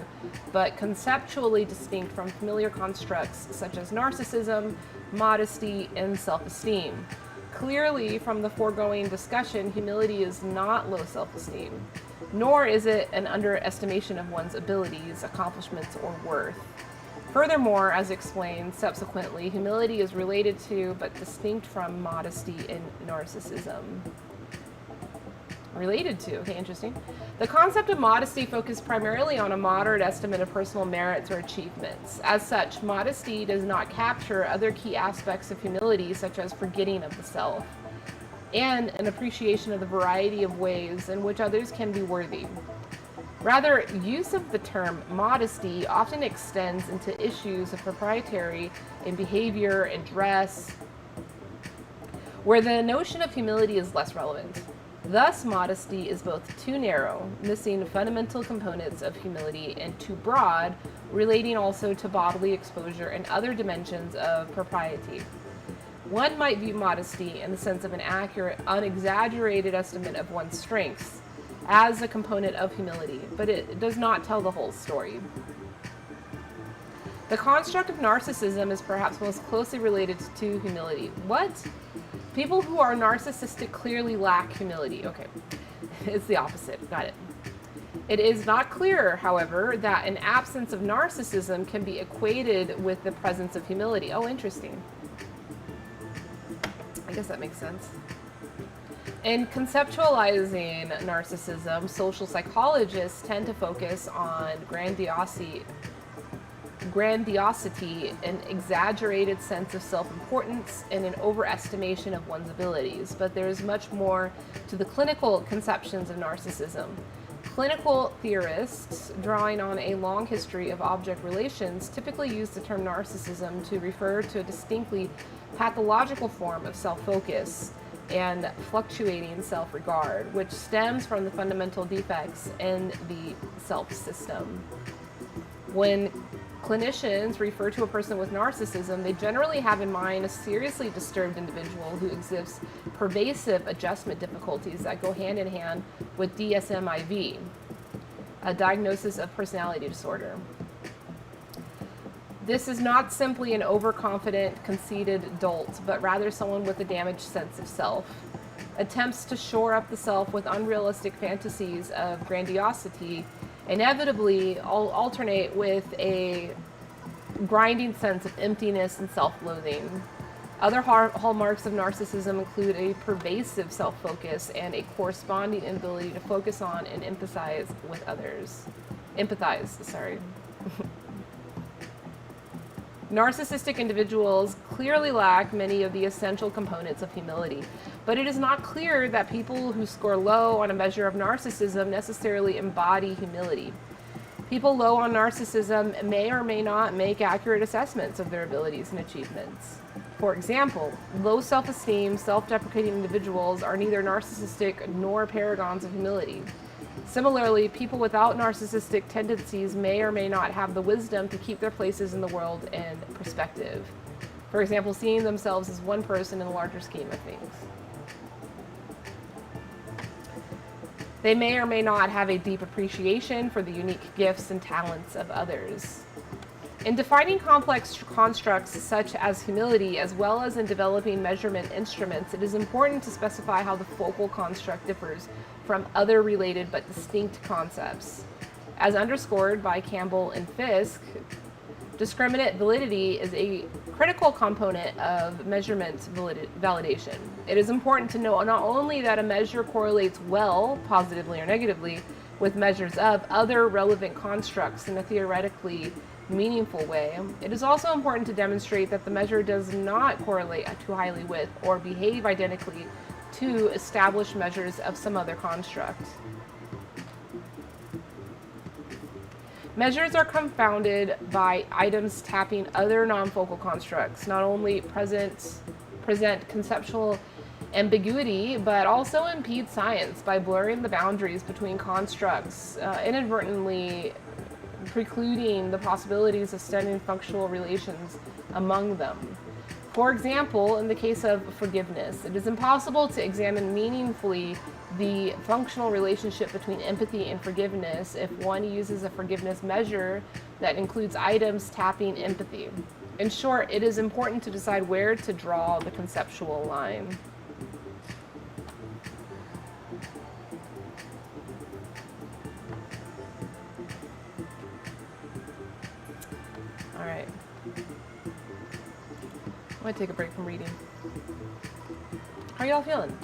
but conceptually distinct from familiar constructs such as narcissism, modesty, and self-esteem. Clearly, from the foregoing discussion, humility is not low self-esteem, nor is it an underestimation of one's abilities, accomplishments, or worth. Furthermore, as explained subsequently, humility is related to but distinct from modesty and narcissism. Related to, okay, interesting. The concept of modesty focuses primarily on a moderate estimate of personal merits or achievements. As such, modesty does not capture other key aspects of humility, such as forgetting of the self, and an appreciation of the variety of ways in which others can be worthy. Rather, use of the term modesty often extends into issues of propriety in behavior and dress, where the notion of humility is less relevant. Thus, modesty is both too narrow, missing fundamental components of humility, and too broad, relating also to bodily exposure and other dimensions of propriety. One might view modesty in the sense of an accurate, unexaggerated estimate of one's strengths as a component of humility, but it does not tell the whole story. The construct of narcissism is perhaps most closely related to humility. What? People who are narcissistic clearly lack humility. Okay, it's the opposite. Got it. It is not clear, however, that an absence of narcissism can be equated with the presence of humility. Oh, interesting. I guess that makes sense. In conceptualizing narcissism, social psychologists tend to focus on grandiosity, an exaggerated sense of self-importance, and an overestimation of one's abilities. But there is much more to the clinical conceptions of narcissism. Clinical theorists, drawing on a long history of object relations, typically use the term narcissism to refer to a distinctly pathological form of self-focus and fluctuating self-regard, which stems from the fundamental defects in the self-system. When clinicians refer to a person with narcissism, they generally have in mind a seriously disturbed individual who exhibits pervasive adjustment difficulties that go hand in hand with DSM-IV, a diagnosis of personality disorder. This is not simply an overconfident, conceited dolt, but rather someone with a damaged sense of self. Attempts to shore up the self with unrealistic fantasies of grandiosity inevitably alternate with a grinding sense of emptiness and self-loathing. Other hallmarks of narcissism include a pervasive self-focus and a corresponding inability to focus on and empathize with others. Narcissistic individuals clearly lack many of the essential components of humility, but it is not clear that people who score low on a measure of narcissism necessarily embody humility. People low on narcissism may or may not make accurate assessments of their abilities and achievements. For example, low self-esteem, self-deprecating individuals are neither narcissistic nor paragons of humility. Similarly, people without narcissistic tendencies may or may not have the wisdom to keep their places in the world in perspective. For example, seeing themselves as one person in the larger scheme of things. They may or may not have a deep appreciation for the unique gifts and talents of others. In defining complex constructs such as humility, as well as in developing measurement instruments, it is important to specify how the focal construct differs from other related but distinct concepts. As underscored by Campbell and Fisk, Discriminate validity is a critical component of measurement validation. It is important to know not only that a measure correlates well, positively or negatively, with measures of other relevant constructs in a theoretically meaningful way, it is also important to demonstrate that the measure does not correlate too highly with or behave identically to established measures of some other construct. Measures are confounded by items tapping other non-focal constructs, not only present conceptual ambiguity, but also impede science by blurring the boundaries between constructs, inadvertently precluding the possibilities of studying functional relations among them. For example, in the case of forgiveness, it is impossible to examine meaningfully the functional relationship between empathy and forgiveness if one uses a forgiveness measure that includes items tapping empathy. In short, it is important to decide where to draw the conceptual line. All right. I'm going to take a break from reading. How y'all feeling?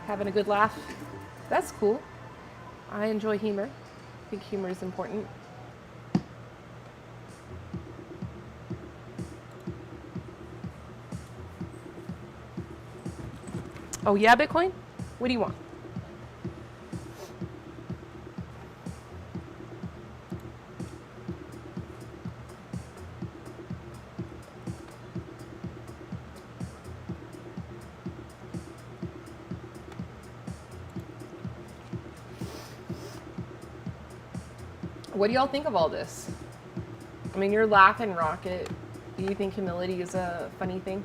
Having a good laugh? That's cool. I enjoy humor. I think humor is important. Oh yeah, Bitcoin? What do you want? What do y'all think of all this? I mean, you're laughing, Rocket. Do you think humility is a funny thing?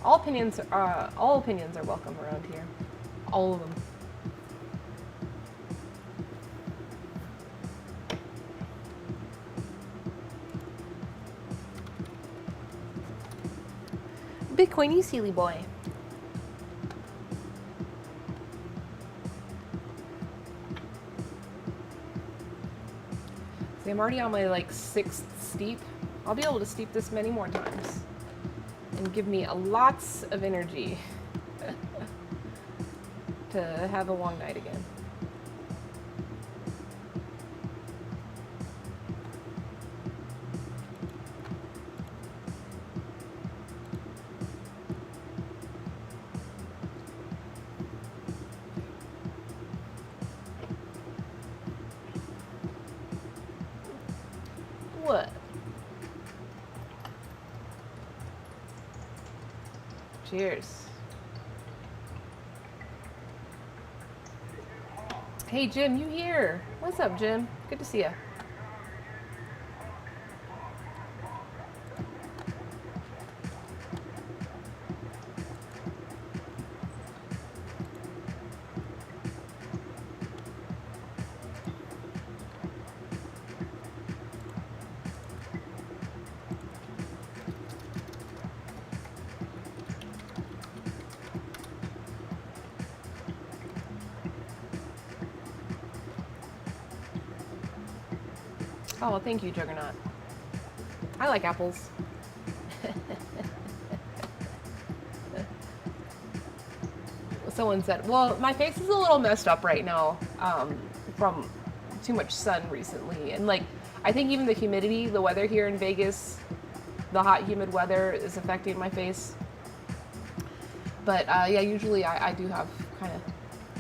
All opinions are welcome around here. All of them. Bitcoin, you silly boy. See, I'm already on my like 6th steep. I'll be able to steep this many more times and give me lots of energy to have a long night again. What? Cheers. Hey Jim, you here? What's up, Jim? Good to see you. Oh, thank you, Juggernaut. I like apples. Someone said, well, my face is a little messed up right now from too much sun recently. And like, I think even the humidity, the weather here in Vegas, the hot, humid weather is affecting my face. But yeah, usually I do have kind of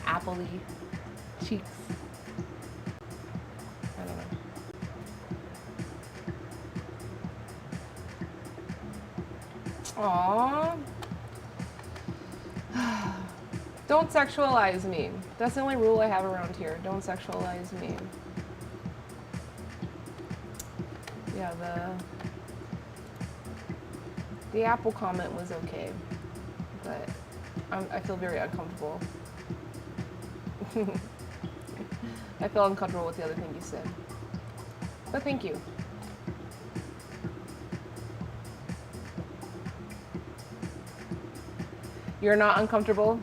apple-y cheeks. Aww. Don't sexualize me. That's the only rule I have around here. Don't sexualize me. Yeah, the apple comment was okay, but I feel very uncomfortable. I feel uncomfortable with the other thing you said. But thank you. You're not uncomfortable?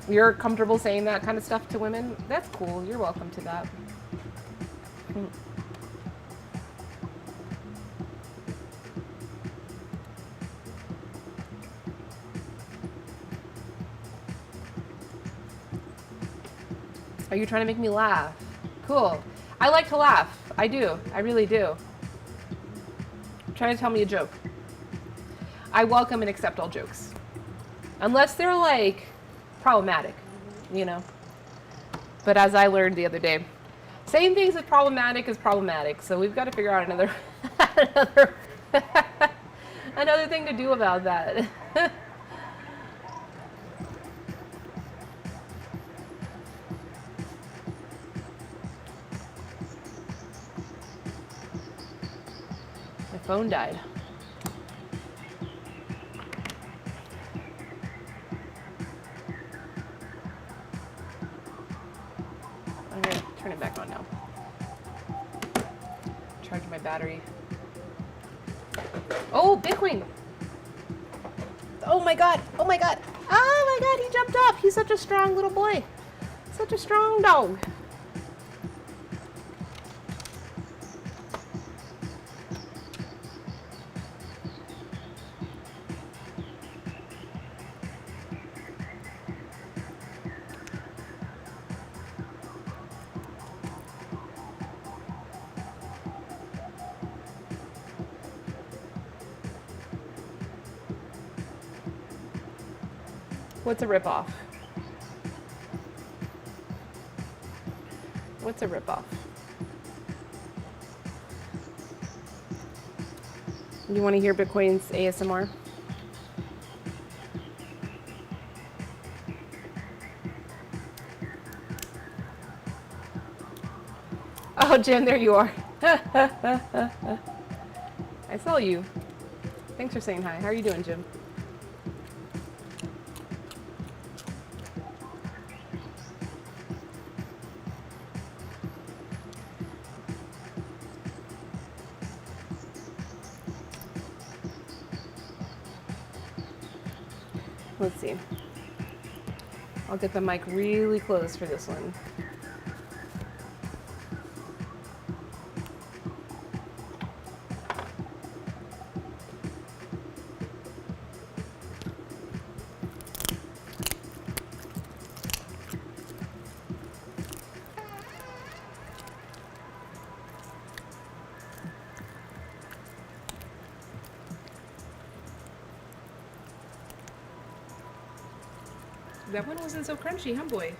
You're comfortable saying that kind of stuff to women? That's cool. You're welcome to that. Are you trying to make me laugh? Cool. I like to laugh. I do. I really do. Trying to tell me a joke. I welcome and accept all jokes. Unless they're like problematic, you know. But as I learned the other day, saying things is problematic. So we've got to figure out another another thing to do about that. My phone died. I'm going to turn it back on now. Charge my battery. Oh, Bitcoin. Oh my God. Oh my God. Oh my God, he jumped up. He's such a strong little boy. Such a strong dog. What's a ripoff? What's a ripoff? You want to hear Bitcoin's ASMR? Oh, Jim, there you are. I saw you. Thanks for saying hi. How are you doing, Jim? Let's see. I'll get the mic really close for this one. That one wasn't so crunchy, huh, boy?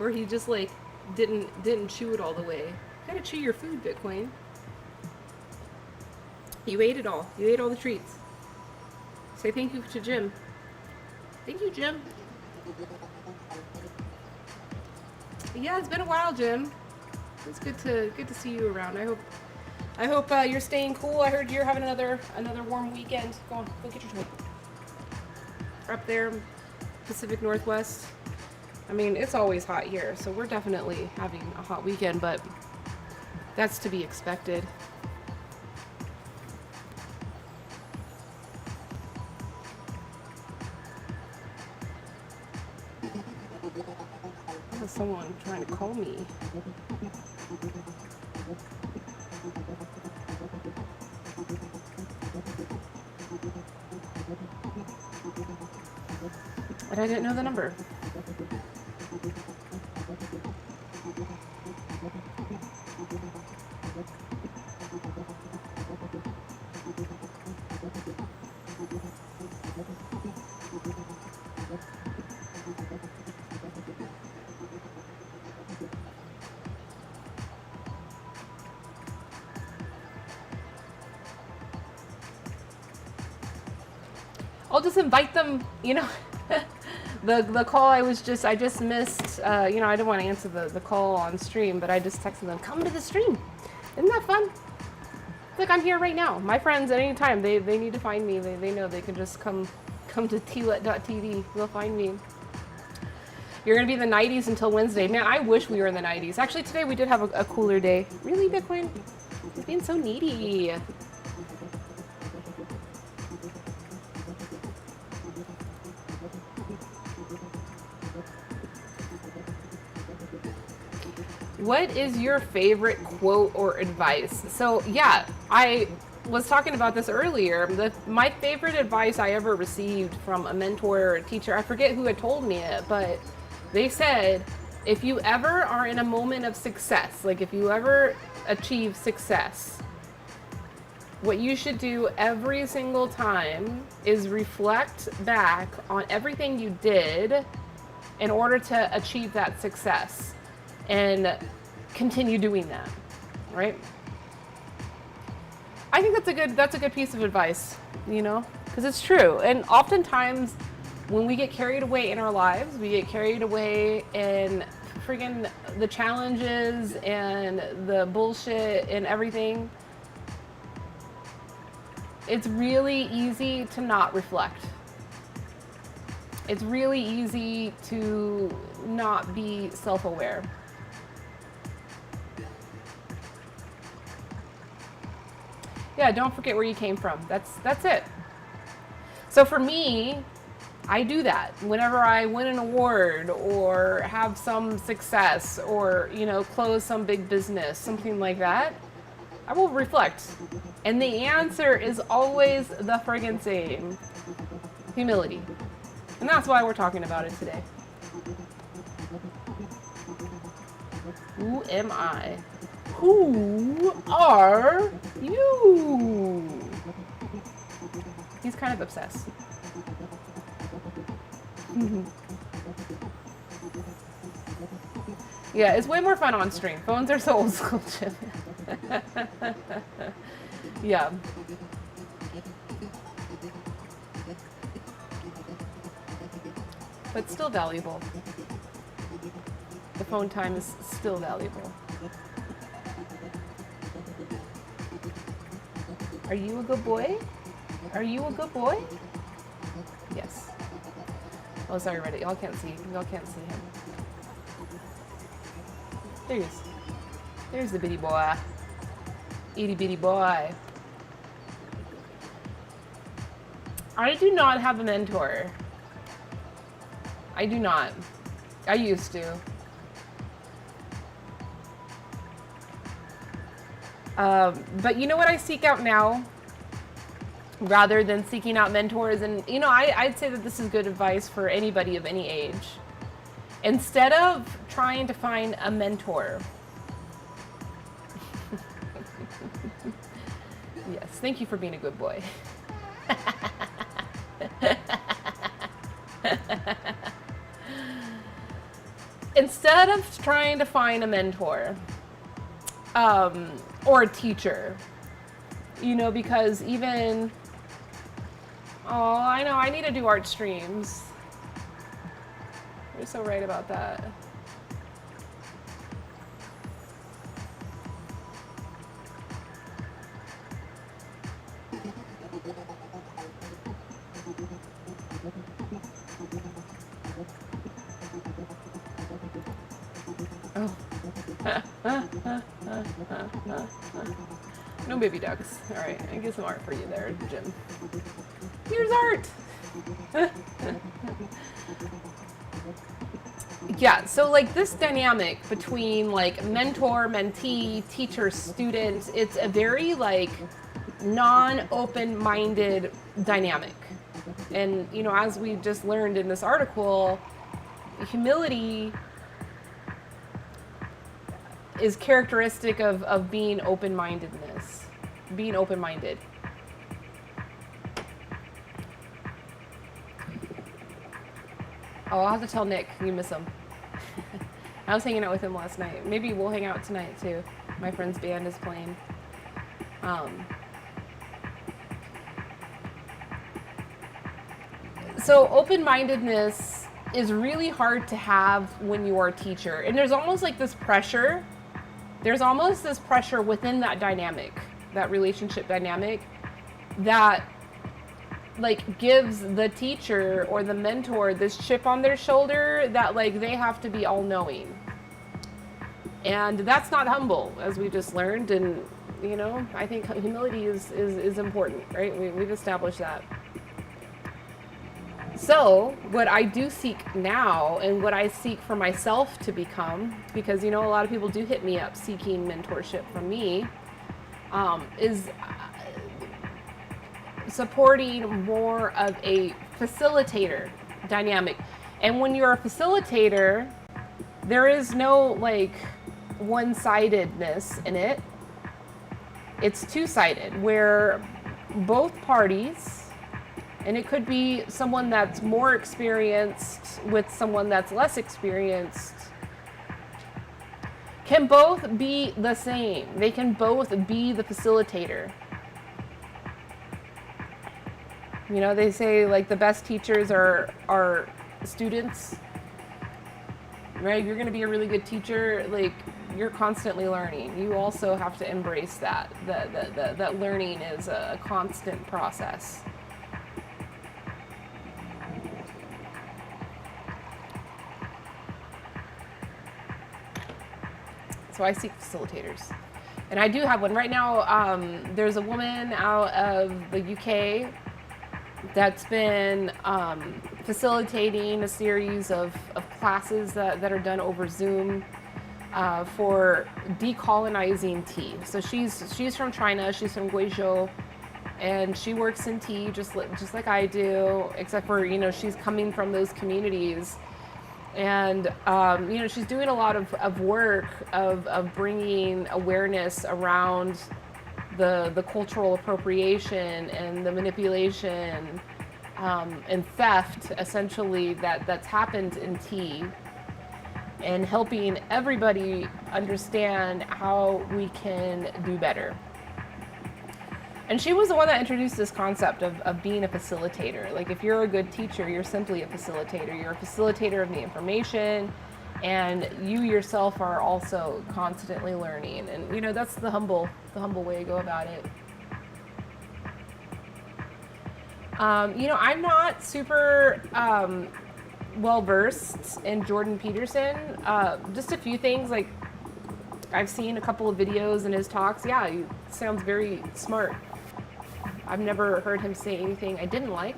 Or he just like didn't chew it all the way. You gotta chew your food, Bitcoin. You ate it all. You ate all the treats. Say thank you to Jim. Thank you, Jim. Yeah, it's been a while, Jim. It's good to see you around. I hope you're staying cool. I heard you're having another warm weekend. Go on, go get your toy. Up there, Pacific Northwest. I mean, it's always hot here, so we're definitely having a hot weekend, but that's to be expected. There's someone trying to call me. But I didn't know the number. I'll just invite them, you know. The call I just missed, you know, I didn't want to answer the call on stream, but I just texted them, come to the stream. Isn't that fun? Look, I'm here right now. My friends, at any time, they need to find me. They know they can just come to tlet.tv. They'll find me. You're going to be in the 90s until Wednesday. Man, I wish we were in the 90s. Actually, today we did have a cooler day. Really, Bitcoin? He's being so needy. What is your favorite quote or advice? So yeah, was talking about this earlier. My favorite advice I ever received from a mentor or a teacher, I forget who had told me it, but they said, if you ever are in a moment of success, like if you ever achieve success, what you should do every single time is reflect back on everything you did in order to achieve that success and continue doing that, right? I think that's a good piece of advice, you know, because it's true. And oftentimes when we get carried away in our lives, we get carried away in friggin' the challenges and the bullshit and everything. It's really easy to not reflect. It's really easy to not be self-aware. Yeah, don't forget where you came from. That's it. So for me, I do that whenever I win an award or have some success or, you know, close some big business, something like that. I will reflect. And the answer is always the friggin' same. Humility. And that's why we're talking about it today. Who am I? Who are you? He's kind of obsessed. Yeah, it's way more fun on stream. Phones are so old school, Jim. Yeah. But still valuable. The phone time is still valuable. Are you a good boy? Are you a good boy? Yes. Oh, sorry, Reddit. Y'all can't see. Y'all can't see him. There he is. There's the bitty boy. Itty bitty boy. I do not have a mentor. I do not. I used to. But you know what I seek out now? Rather than seeking out mentors, and you know, I'd say that this is good advice for anybody of any age. Instead of trying to find a mentor, yes, thank you for being a good boy. Instead of trying to find a mentor or a teacher, you know, because even, oh, I know, I need to do art streams. You're so right about that. Oh. No baby ducks. All right, I get some art for you there, Jim. Here's art. Yeah, so like this dynamic between like mentor, mentee, teacher, student, it's a very like non-open-minded dynamic. And, you know, as we just learned in this article, humility is characteristic of being open-mindedness, being open-minded. Oh, I'll have to tell Nick, you miss him. I was hanging out with him last night. Maybe we'll hang out tonight too. My friend's band is playing. So open-mindedness is really hard to have when you are a teacher. And there's almost like this pressure. There's almost this pressure within that dynamic, that relationship dynamic, that like gives the teacher or the mentor this chip on their shoulder that like they have to be all-knowing. And that's not humble, as we just learned. And, you know, I think humility is important, right? We've established that. So what I do seek now, and what I seek for myself to become, because, you know, a lot of people do hit me up seeking mentorship from me, is supporting more of a facilitator dynamic. And when you're a facilitator, there is no like one-sidedness in it. It's two-sided, where both parties, and it could be someone that's more experienced with someone that's less experienced, can both be the same. They can both be the facilitator. You know, they say like the best teachers are students, right? If you're going to be a really good teacher, like you're constantly learning. You also have to embrace that that learning is a constant process. So I seek facilitators. And I do have one. Right now, there's a woman out of the UK that's been facilitating a series of classes that are done over Zoom for decolonizing tea. So she's from China, she's from Guizhou, and she works in tea just like I do, except for, you know, she's coming from those communities. And, you know, she's doing a lot of work of bringing awareness around the cultural appropriation and the manipulation and theft, essentially, that's happened in tea, and helping everybody understand how we can do better. And she was the one that introduced this concept of being a facilitator. Like, if you're a good teacher, you're simply a facilitator. You're a facilitator of the information, and you yourself are also constantly learning. And, you know, that's the humble way to go about it. You know, I'm not super well versed in Jordan Peterson. Just a few things, like I've seen a couple of videos in his talks. Yeah, he sounds very smart. I've never heard him say anything I didn't like.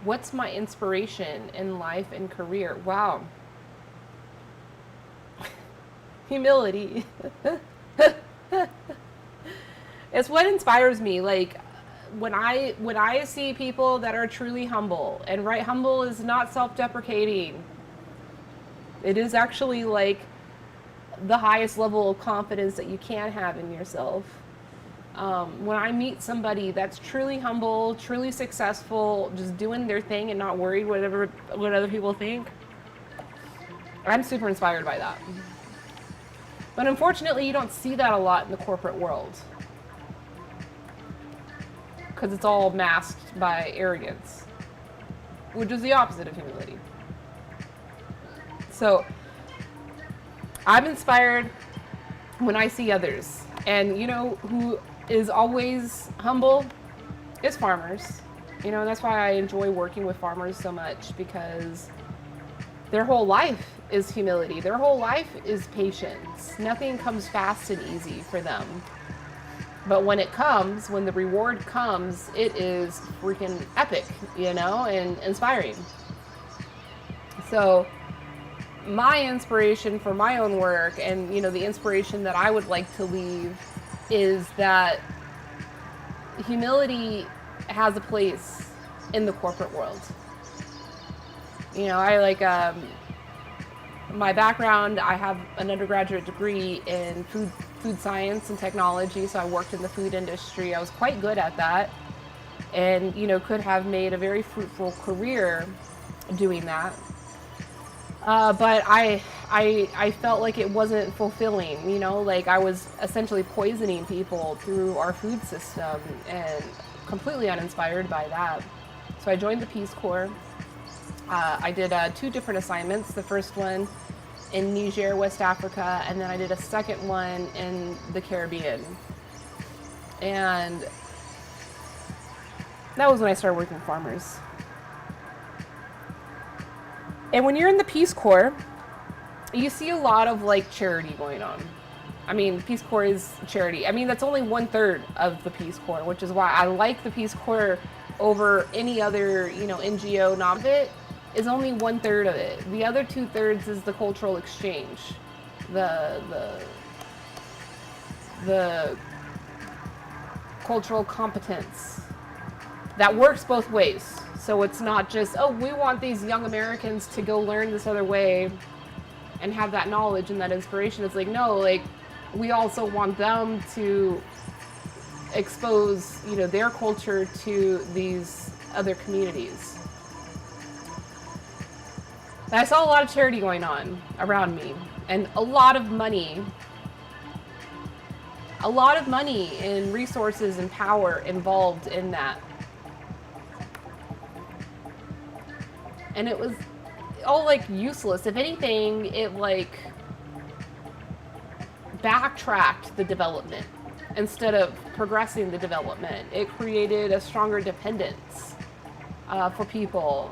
What's my inspiration in life and career? Wow. Humility. It's what inspires me. Like, when I see people that are truly humble, and right, humble is not self-deprecating. It is actually like the highest level of confidence that you can have in yourself. When I meet somebody that's truly humble, truly successful, just doing their thing and not worried what other people think, I'm super inspired by that. But unfortunately, you don't see that a lot in the corporate world, because it's all masked by arrogance, which is the opposite of humility. So I'm inspired when I see others. And you know who is always humble? Is farmers. You know, and that's why I enjoy working with farmers so much, because their whole life is humility. Their whole life is patience. Nothing comes fast and easy for them. But when it comes, when the reward comes, it is freaking epic, you know, and inspiring. So my inspiration for my own work, and, you know, the inspiration that I would like to leave, is that humility has a place in the corporate world. You know, I like my background, I have an undergraduate degree in food science and technology, so I worked in the food industry. I was quite good at that, and, you know, could have made a very fruitful career doing that. But I felt like it wasn't fulfilling, you know, like I was essentially poisoning people through our food system, and completely uninspired by that. So I joined the Peace Corps. I did 2 different assignments. The first one in Niger, West Africa, and then I did a second one in the Caribbean. And that was when I started working with farmers. And when you're in the Peace Corps, you see a lot of like charity going on. I mean, Peace Corps is charity. I mean, that's only 1/3 of the Peace Corps, which is why I like the Peace Corps over any other, you know, NGO. Nonprofit is only 1/3 of it. The other 2/3 is the cultural exchange, the the cultural competence that works both ways. So it's not just, oh, we want these young Americans to go learn this other way and have that knowledge and that inspiration. It's like, no, like, we also want them to expose, you know, their culture to these other communities. And I saw a lot of charity going on around me, and a lot of money and resources and power involved in that. And it was all like useless. If anything, it like backtracked the development instead of progressing the development. It created a stronger dependence for people.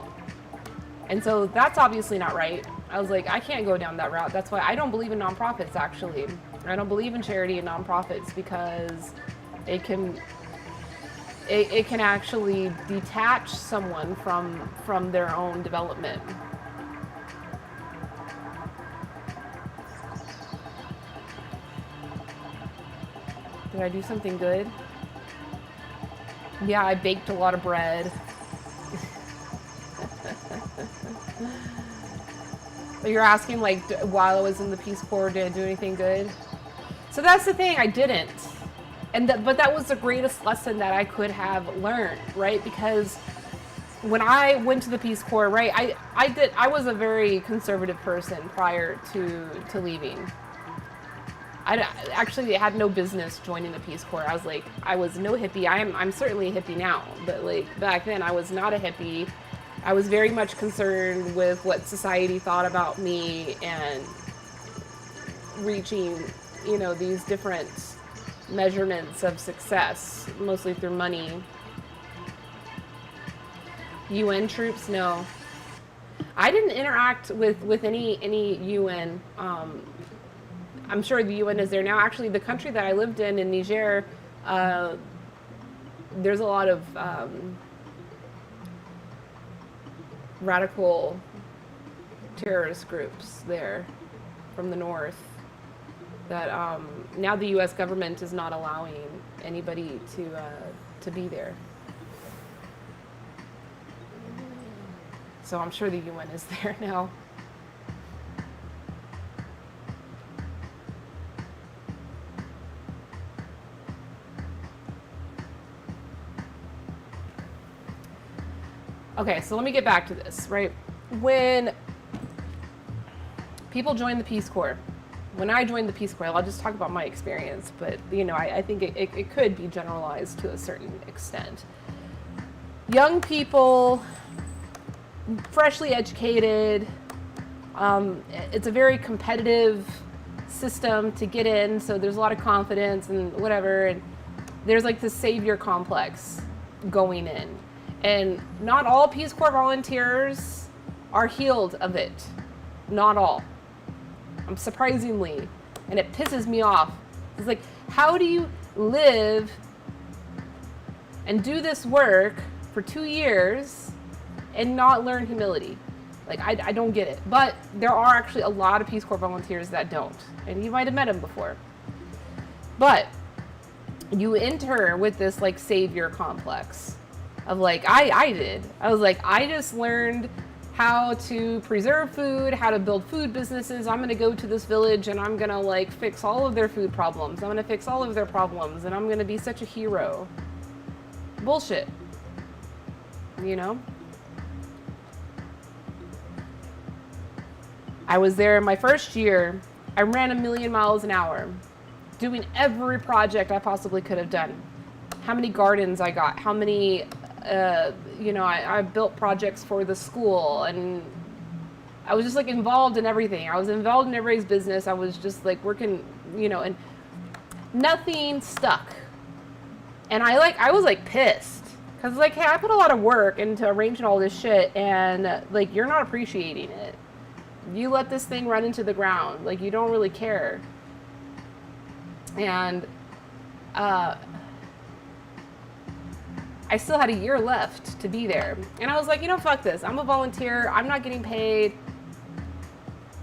And so that's obviously not right. I was like, I can't go down that route. That's why I don't believe in nonprofits, actually. I don't believe in charity and nonprofits because it can actually detach someone from their own development. Did I do something good? Yeah, I baked a lot of bread. You're asking, like, while I was in the Peace Corps, did I do anything good? So that's the thing, I didn't. But that was the greatest lesson that I could have learned, right? Because when I went to the Peace Corps, right, I was a very conservative person prior to leaving. I actually had no business joining the Peace Corps. I was no hippie. I'm certainly a hippie now, but like back then I was not a hippie. I was very much concerned with what society thought about me and reaching, you know, these different measurements of success, mostly through money. UN troops, no. I didn't interact with any UN. I'm sure the UN is there now. Actually, the country that I lived in Niger, there's a lot of radical terrorist groups there from the north that now the U.S. government is not allowing anybody to be there. So I'm sure the UN is there now. Okay, so let me get back to this, right? When people join the Peace Corps, when I joined the Peace Corps, I'll just talk about my experience, but you know, I think it could be generalized to a certain extent. Young people, freshly educated, it's a very competitive system to get in, so there's a lot of confidence and whatever, and there's like this savior complex going in. And not all Peace Corps volunteers are healed of it. Not all. Surprisingly. And it pisses me off. It's like, how do you live and do this work for 2 years and not learn humility? Like, I don't get it. But there are actually a lot of Peace Corps volunteers that don't. And you might have met them before. But you enter with this, like, savior complex. Of like, I did. I was like, I just learned how to preserve food, how to build food businesses. I'm gonna go to this village and I'm gonna like fix all of their food problems. I'm gonna fix all of their problems and I'm gonna be such a hero. Bullshit. You know? I was there my first year. I ran 1,000,000 miles an hour, doing every project I possibly could have done. How many gardens I got, how many you know, I built projects for the school, and I was just like involved in everything. I was involved in everybody's business. I was just like working, you know, and nothing stuck. And I was like pissed because like, hey, I put a lot of work into arranging all this shit, and like you're not appreciating it. You let this thing run into the ground. Like you don't really care. And I still had a year left to be there. And I was like, you know, fuck this. I'm a volunteer. I'm not getting paid.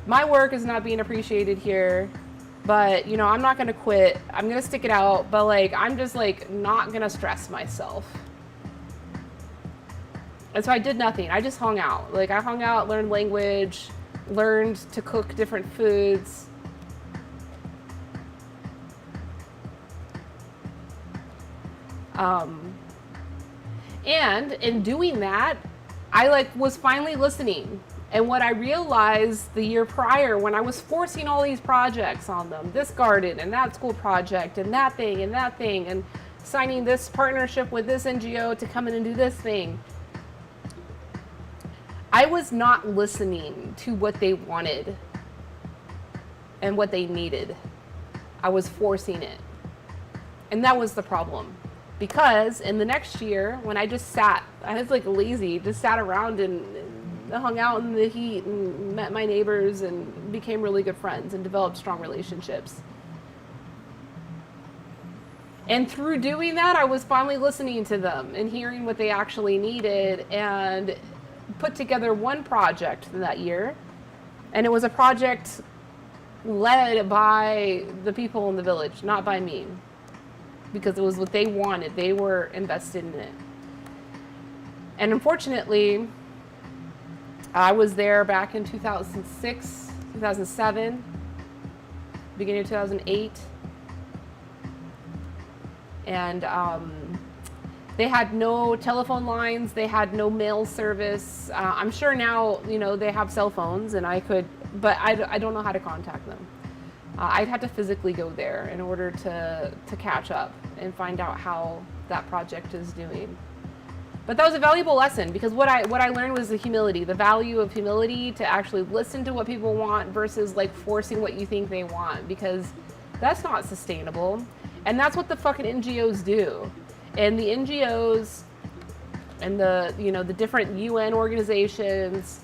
My work is not being appreciated here. But, you know, I'm not going to quit. I'm going to stick it out. But, like, I'm just, like, not going to stress myself. And so I did nothing. I just hung out. Like, I hung out, learned language, learned to cook different foods. And in doing that, I like was finally listening. And what I realized the year prior, when I was forcing all these projects on them, this garden and that school project and that thing and signing this partnership with this NGO to come in and do this thing, I was not listening to what they wanted and what they needed. I was forcing it. And that was the problem. Because in the next year, when I just sat, I was like lazy, just sat around and hung out in the heat and met my neighbors and became really good friends and developed strong relationships. And through doing that, I was finally listening to them and hearing what they actually needed, and put together one project that year. And it was a project led by the people in the village, not by me, because it was what they wanted. They were invested in it. And unfortunately, I was there back in 2006, 2007, beginning of 2008. And they had no telephone lines. They had no mail service. I'm sure now, you know, they have cell phones and I could, but I don't know how to contact them. I'd have to physically go there in order to catch up and find out how that project is doing. But that was a valuable lesson, because what I learned was the humility, the value of humility, to actually listen to what people want versus like forcing what you think they want, because that's not sustainable. And that's what the fucking NGOs do. And the NGOs and the, you know, the different UN organizations,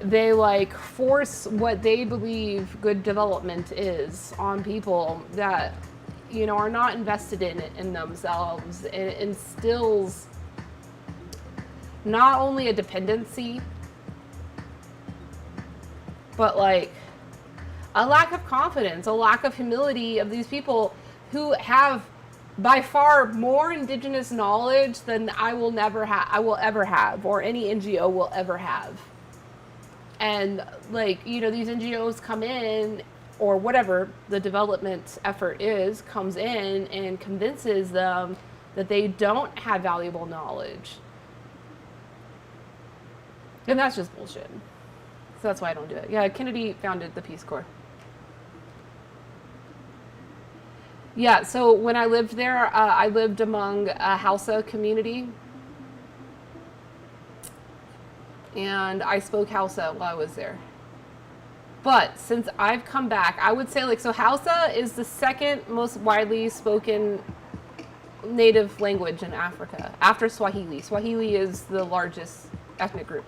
they like force what they believe good development is on people that, you know, are not invested in it in themselves. And it instills not only a dependency, but like a lack of confidence, a lack of humility of these people who have by far more indigenous knowledge than I will ever have, or any NGO will ever have. And like, you know, these NGOs come in, or whatever the development effort is, comes in and convinces them that they don't have valuable knowledge. And that's just bullshit. So that's why I don't do it. Yeah, Kennedy founded the Peace Corps. Yeah, so when I lived there, I lived among a Hausa community. And I spoke Hausa while I was there. But since I've come back, I would say like, so Hausa is the second most widely spoken native language in Africa, after Swahili. Swahili is the largest ethnic group,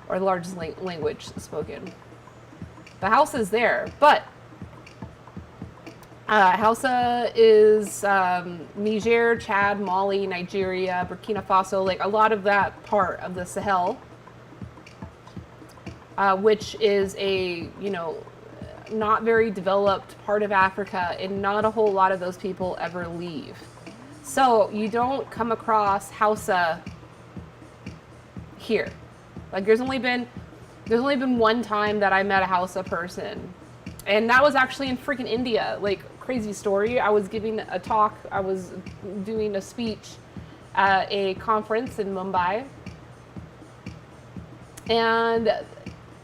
or the largest language spoken. The Hausa is there, but Hausa is Niger, Chad, Mali, Nigeria, Burkina Faso, like a lot of that part of the Sahel, which is a, you know, not very developed part of Africa, and not a whole lot of those people ever leave. So you don't come across Hausa here. Like there's only been one time that I met a Hausa person, and that was actually in freaking India. Like, crazy story. I was giving a talk. I was doing a speech at a conference in Mumbai, and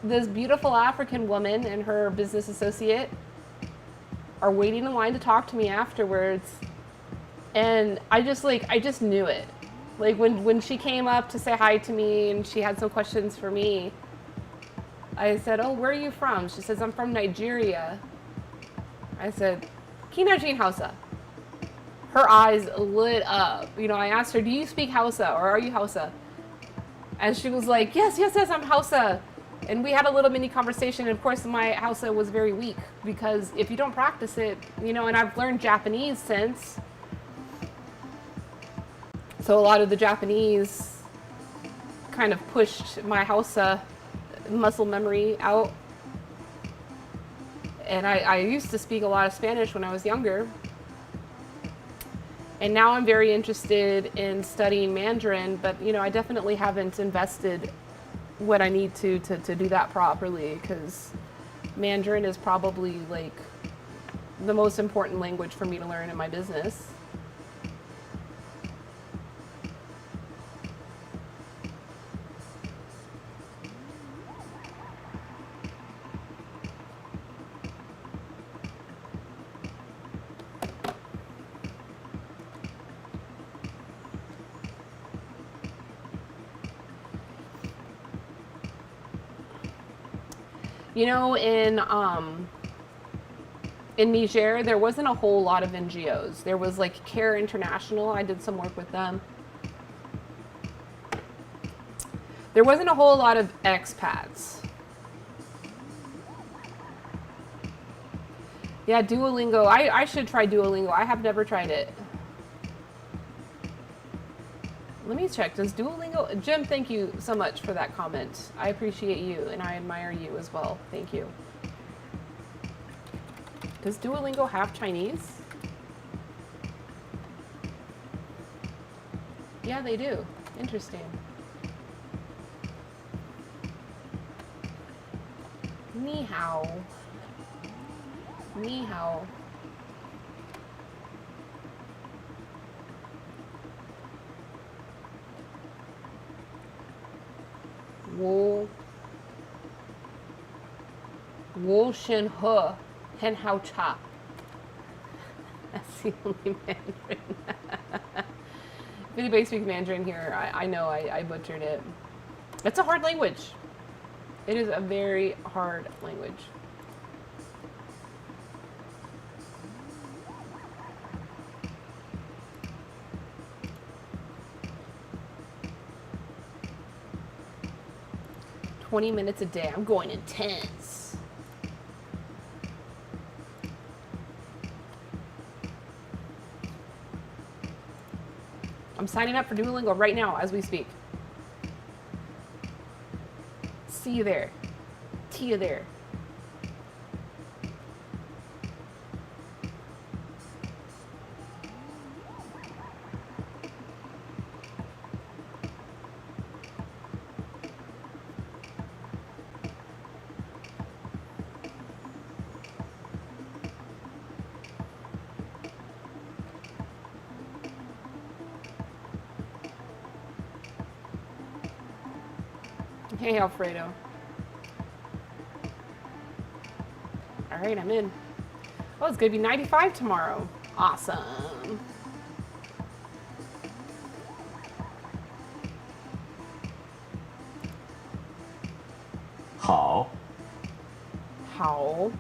this beautiful African woman and her business associate are waiting in line to talk to me afterwards. And I just knew it. Like when she came up to say hi to me and she had some questions for me, I said, "Oh, where are you from?" She says, "I'm from Nigeria." I said, "Kina Jin Hausa." Her eyes lit up. You know, I asked her, "Do you speak Hausa, or are you Hausa?" And she was like, yes, I'm Hausa. And we had a little mini conversation. And of course, my Hausa was very weak, because if you don't practice it, you know, and I've learned Japanese since. So a lot of the Japanese kind of pushed my Hausa muscle memory out. And I used to speak a lot of Spanish when I was younger. And now I'm very interested in studying Mandarin, but you know, I definitely haven't invested what I need to do that properly, because Mandarin is probably like the most important language for me to learn in my business. You know, in Niger, there wasn't a whole lot of NGOs. There was like Care International. I did some work with them. There wasn't a whole lot of expats. Yeah, Duolingo. I should try Duolingo. I have never tried it. Let me check. Does Duolingo... Jim, thank you so much for that comment. I appreciate you, and I admire you as well. Thank you. Does Duolingo have Chinese? Yeah, they do. Interesting. Ni hao. Ni hao. Wo shen he hen hao cha. That's the only Mandarin. If anybody speaks Mandarin here, I know I butchered it. It's a hard language. It is a very hard language. "20 minutes a day. I'm going intense." I'm signing up for Duolingo right now as we speak. See you there. See you there. Hey, Alfredo. All right, I'm in. Oh, it's going to be 95 tomorrow. Awesome. Hao. How?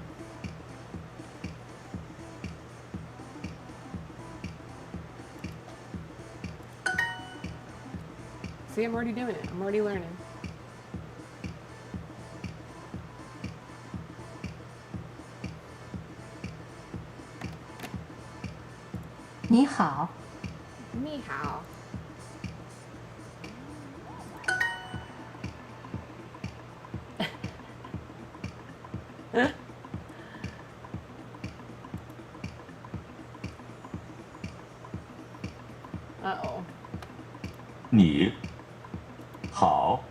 See, I'm already doing it. I'm already learning. Ni hao. Ni hao. Uh-oh. 你好。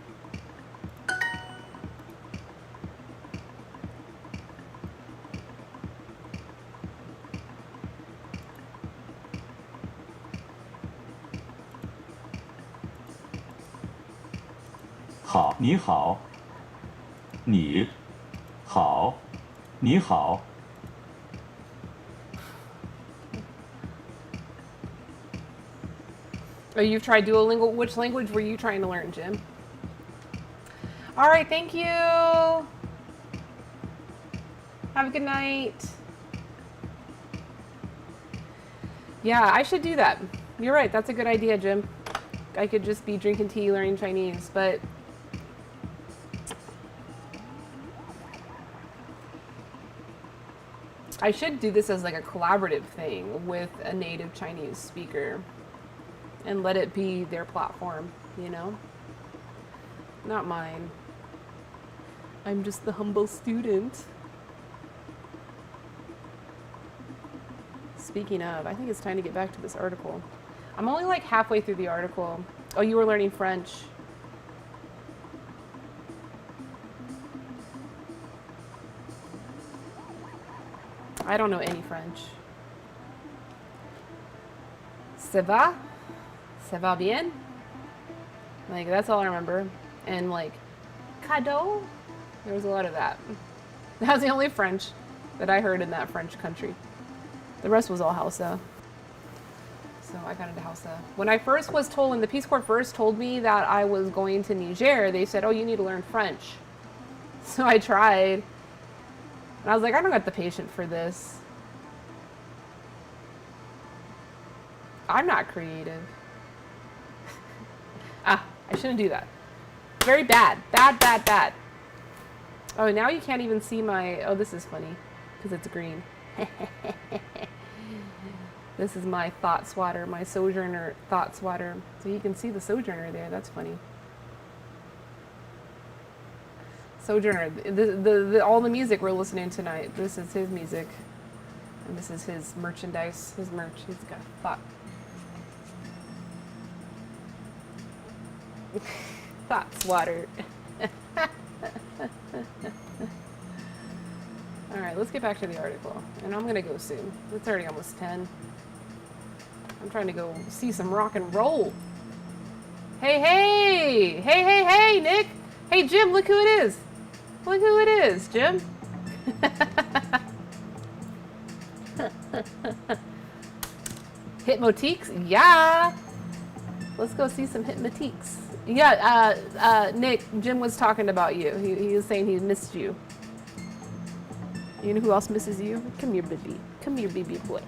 好，你好。你好，你好。 Oh, you've tried Duolingo? Which language were you trying to learn, Jim? All right, thank you. Have a good night. Yeah, I should do that. You're right. That's a good idea, Jim. I could just be drinking tea, learning Chinese, but I should do this as like a collaborative thing with a native Chinese speaker and let it be their platform, you know? Not mine. I'm just the humble student. Speaking of, I think it's time to get back to this article. I'm only like halfway through the article. Oh, you were learning French. I don't know any French. Ça va? Ça va bien? Like, that's all I remember. And like, cadeau? There was a lot of that. That was the only French that I heard in that French country. The rest was all Hausa. So I got into Hausa. When I first was told, when the Peace Corps first told me that I was going to Niger, they said, oh, you need to learn French. So I tried. And I was like, I don't got the patience for this. I'm not creative. I shouldn't do that. Very bad. Bad, bad, bad. Oh, now you can't even see my... Oh, this is funny. Because it's green. This is my thought swatter, my Sojourner thought swatter. So you can see the Sojourner there. That's funny. Sojourner, all the music we're listening tonight, this is his music. And this is his merchandise, his merch. He's got thought. Thought swatter. All right, let's get back to the article. And I'm going to go soon. It's already almost 10. I'm trying to go see some rock and roll. Hey, hey! Hey, hey, hey, Nick! Hey, Jim, look who it is! Look who it is, Jim! Hypnotiques? Yeah! Let's go see some hypnotiques. Yeah, Nick, Jim was talking about you. He was saying he missed you. You know who else misses you? Come here, baby. Come here, baby boy.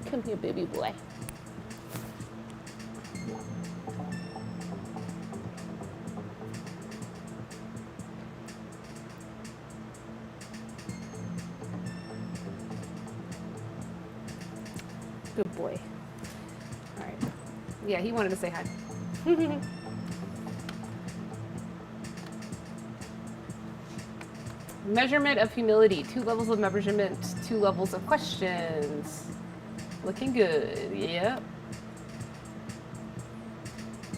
Come here, baby boy. Good boy. All right. Yeah, he wanted to say hi. Measurement of humility. 2 levels of measurement, 2 levels of questions. Looking good. Yep.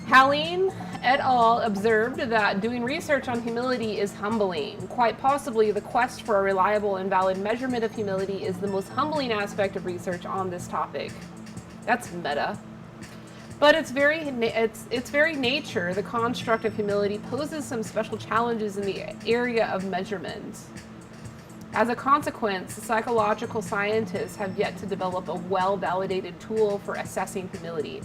Halleen et al. Observed that doing research on humility is humbling. Quite possibly, the quest for a reliable and valid measurement of humility is the most humbling aspect of research on this topic. That's meta. But its very nature, the construct of humility, poses some special challenges in the area of measurement. As a consequence, psychological scientists have yet to develop a well-validated tool for assessing humility.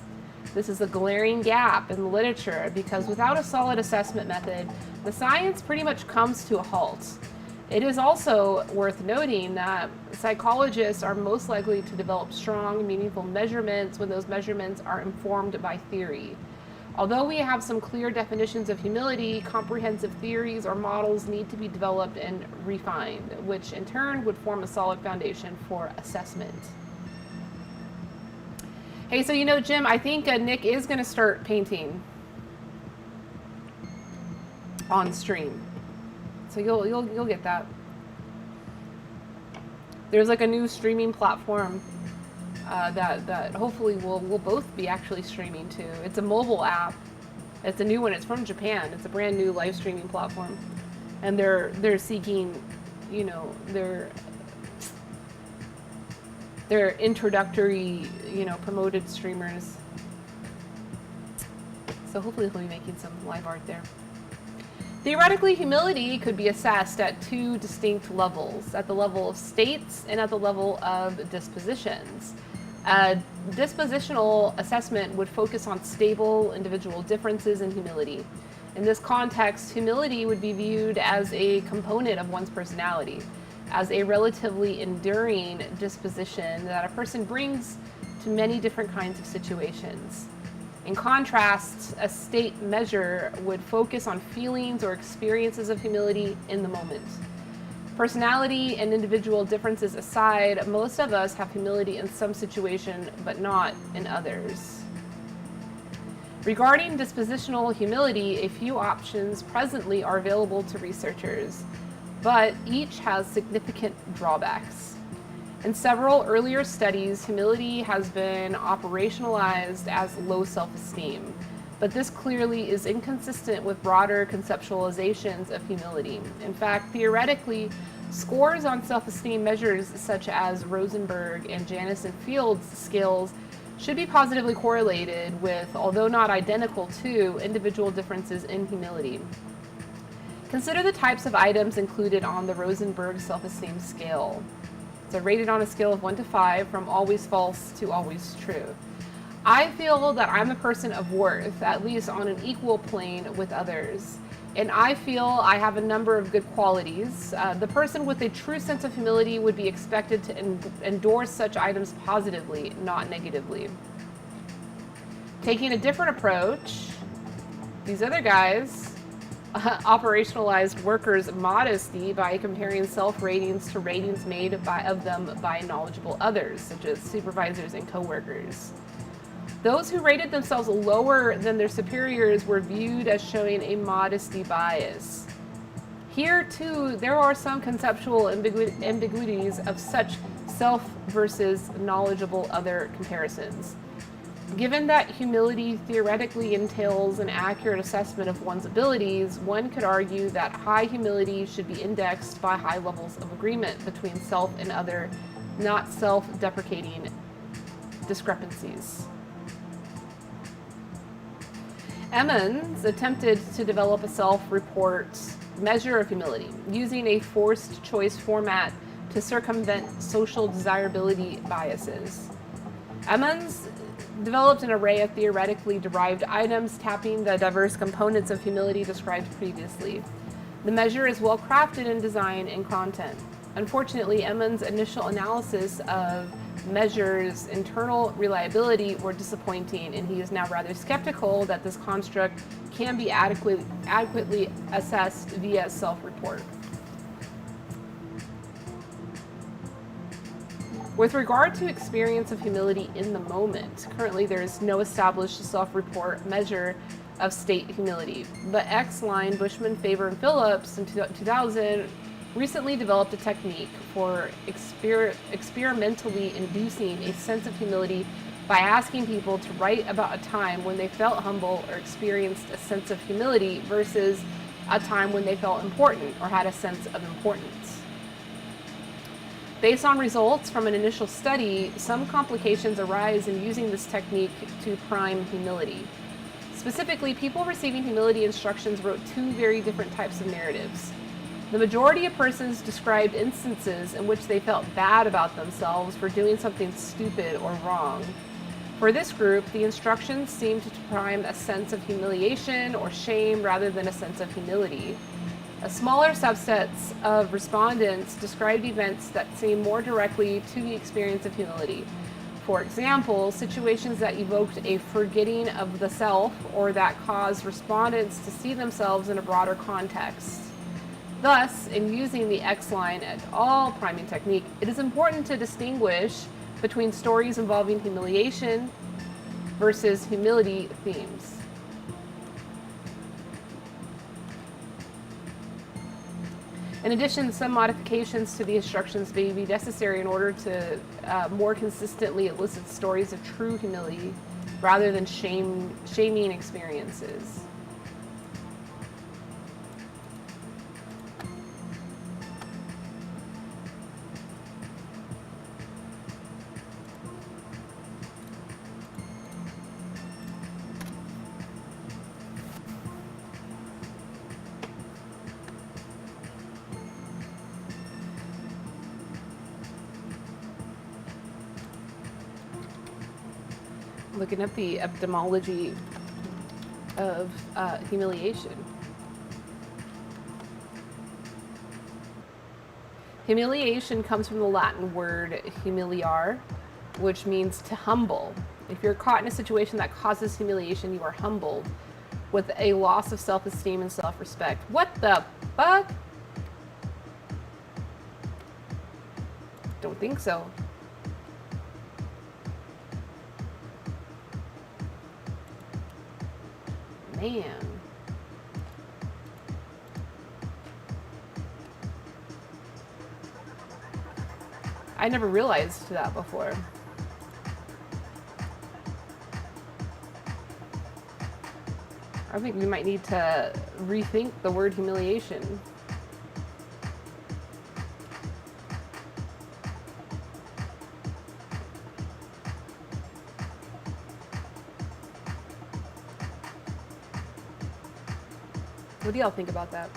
This is a glaring gap in the literature because without a solid assessment method, the science pretty much comes to a halt. It is also worth noting that psychologists are most likely to develop strong, meaningful measurements when those measurements are informed by theory. Although we have some clear definitions of humility, comprehensive theories or models need to be developed and refined, which in turn would form a solid foundation for assessment. Hey, so you know, Jim, I think Nick is going to start painting on stream. So you'll get that. There's like a new streaming platform that hopefully we'll both be actually streaming to. It's a mobile app. It's a new one. It's from Japan. It's a brand new live streaming platform, and they're seeking, you know, their introductory, you know, promoted streamers. So hopefully we'll be making some live art there. Theoretically, humility could be assessed at 2 distinct levels, at the level of states and at the level of dispositions. A dispositional assessment would focus on stable individual differences in humility. In this context, humility would be viewed as a component of one's personality, as a relatively enduring disposition that a person brings to many different kinds of situations. In contrast, a state measure would focus on feelings or experiences of humility in the moment. Personality and individual differences aside, most of us have humility in some situation, but not in others. Regarding dispositional humility, a few options presently are available to researchers, but each has significant drawbacks. In several earlier studies, humility has been operationalized as low self-esteem, but this clearly is inconsistent with broader conceptualizations of humility. In fact, theoretically, scores on self-esteem measures such as Rosenberg and Janis and Field's scales should be positively correlated with, although not identical to, individual differences in humility. Consider the types of items included on the Rosenberg self-esteem scale. So rated on a scale of 1 to 5, from always false to always true. I feel that I'm a person of worth, at least on an equal plane with others. And I feel I have a number of good qualities. The person with a true sense of humility would be expected to endorse such items positively, not negatively. Taking a different approach, these other guys operationalized workers' modesty by comparing self-ratings to ratings made of them by knowledgeable others, such as supervisors and coworkers. Those who rated themselves lower than their superiors were viewed as showing a modesty bias. Here, too, there are some conceptual ambiguities of such self versus knowledgeable other comparisons. Given that humility theoretically entails an accurate assessment of one's abilities, one could argue that high humility should be indexed by high levels of agreement between self and other, not self-deprecating discrepancies. Emmons attempted to develop a self-report measure of humility using a forced choice format to circumvent social desirability biases. Emmons developed an array of theoretically derived items tapping the diverse components of humility described previously. The measure is well crafted in design and content. Unfortunately, Emmons' initial analysis of measures' internal reliability were disappointing, and he is now rather skeptical that this construct can be adequately assessed via self-report. With regard to experience of humility in the moment, currently there is no established self-report measure of state humility. But Exline, Bushman, Faber, and Phillips in 2000 recently developed a technique for experimentally inducing a sense of humility by asking people to write about a time when they felt humble or experienced a sense of humility versus a time when they felt important or had a sense of importance. Based on results from an initial study, some complications arise in using this technique to prime humility. Specifically, people receiving humility instructions wrote two very different types of narratives. The majority of persons described instances in which they felt bad about themselves for doing something stupid or wrong. For this group, the instructions seemed to prime a sense of humiliation or shame rather than a sense of humility. A smaller subsets of respondents described events that seemed more directly to the experience of humility. For example, situations that evoked a forgetting of the self or that caused respondents to see themselves in a broader context. Thus, in using the Exline et al. Priming technique, it is important to distinguish between stories involving humiliation versus humility themes. In addition, some modifications to the instructions may be necessary in order to more consistently elicit stories of true humility rather than shaming experiences. Looking at the etymology of humiliation. Humiliation comes from the Latin word humiliare, which means to humble. If you're caught in a situation that causes humiliation, you are humbled with a loss of self-esteem and self-respect. What the fuck? Don't think so. Man. I never realized that before. I think we might need to rethink the word humiliation. What do y'all think about that?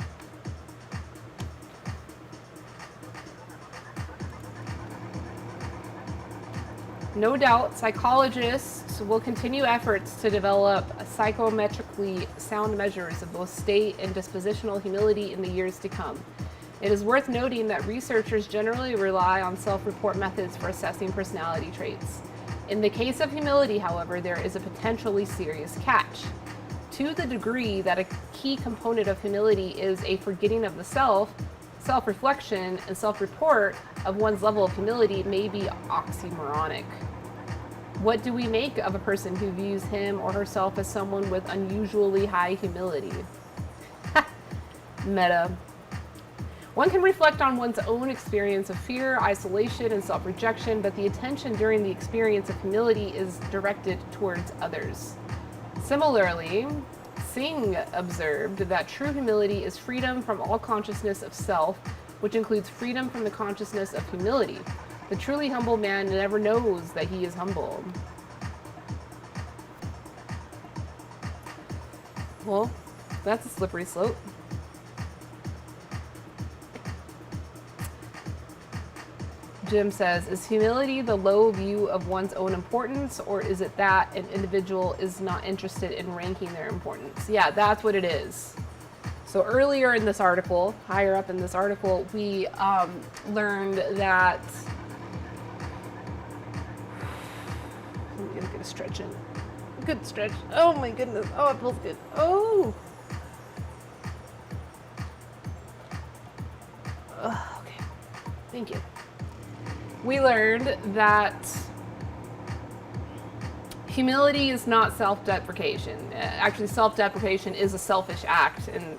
No doubt, psychologists will continue efforts to develop psychometrically sound measures of both state and dispositional humility in the years to come. It is worth noting that researchers generally rely on self-report methods for assessing personality traits. In the case of humility, however, there is a potentially serious catch. To the degree that a key component of humility is a forgetting of the self, self-reflection and self-report of one's level of humility may be oxymoronic. What do we make of a person who views him or herself as someone with unusually high humility? Meta. One can reflect on one's own experience of fear, isolation, and self-rejection, but the attention during the experience of humility is directed towards others. Similarly, Singh observed that true humility is freedom from all consciousness of self, which includes freedom from the consciousness of humility. The truly humble man never knows that he is humble. Well, that's a slippery slope. Jim says, is humility the low view of one's own importance, or is it that an individual is not interested in ranking their importance? Yeah, that's what it is. So earlier in this article, higher up in this article, we learned that, let me get a stretch in. Good stretch. Oh my goodness. Oh, it feels good. Oh. Okay. Thank you. We learned that humility is not self-deprecation. Actually, self-deprecation is a selfish act, and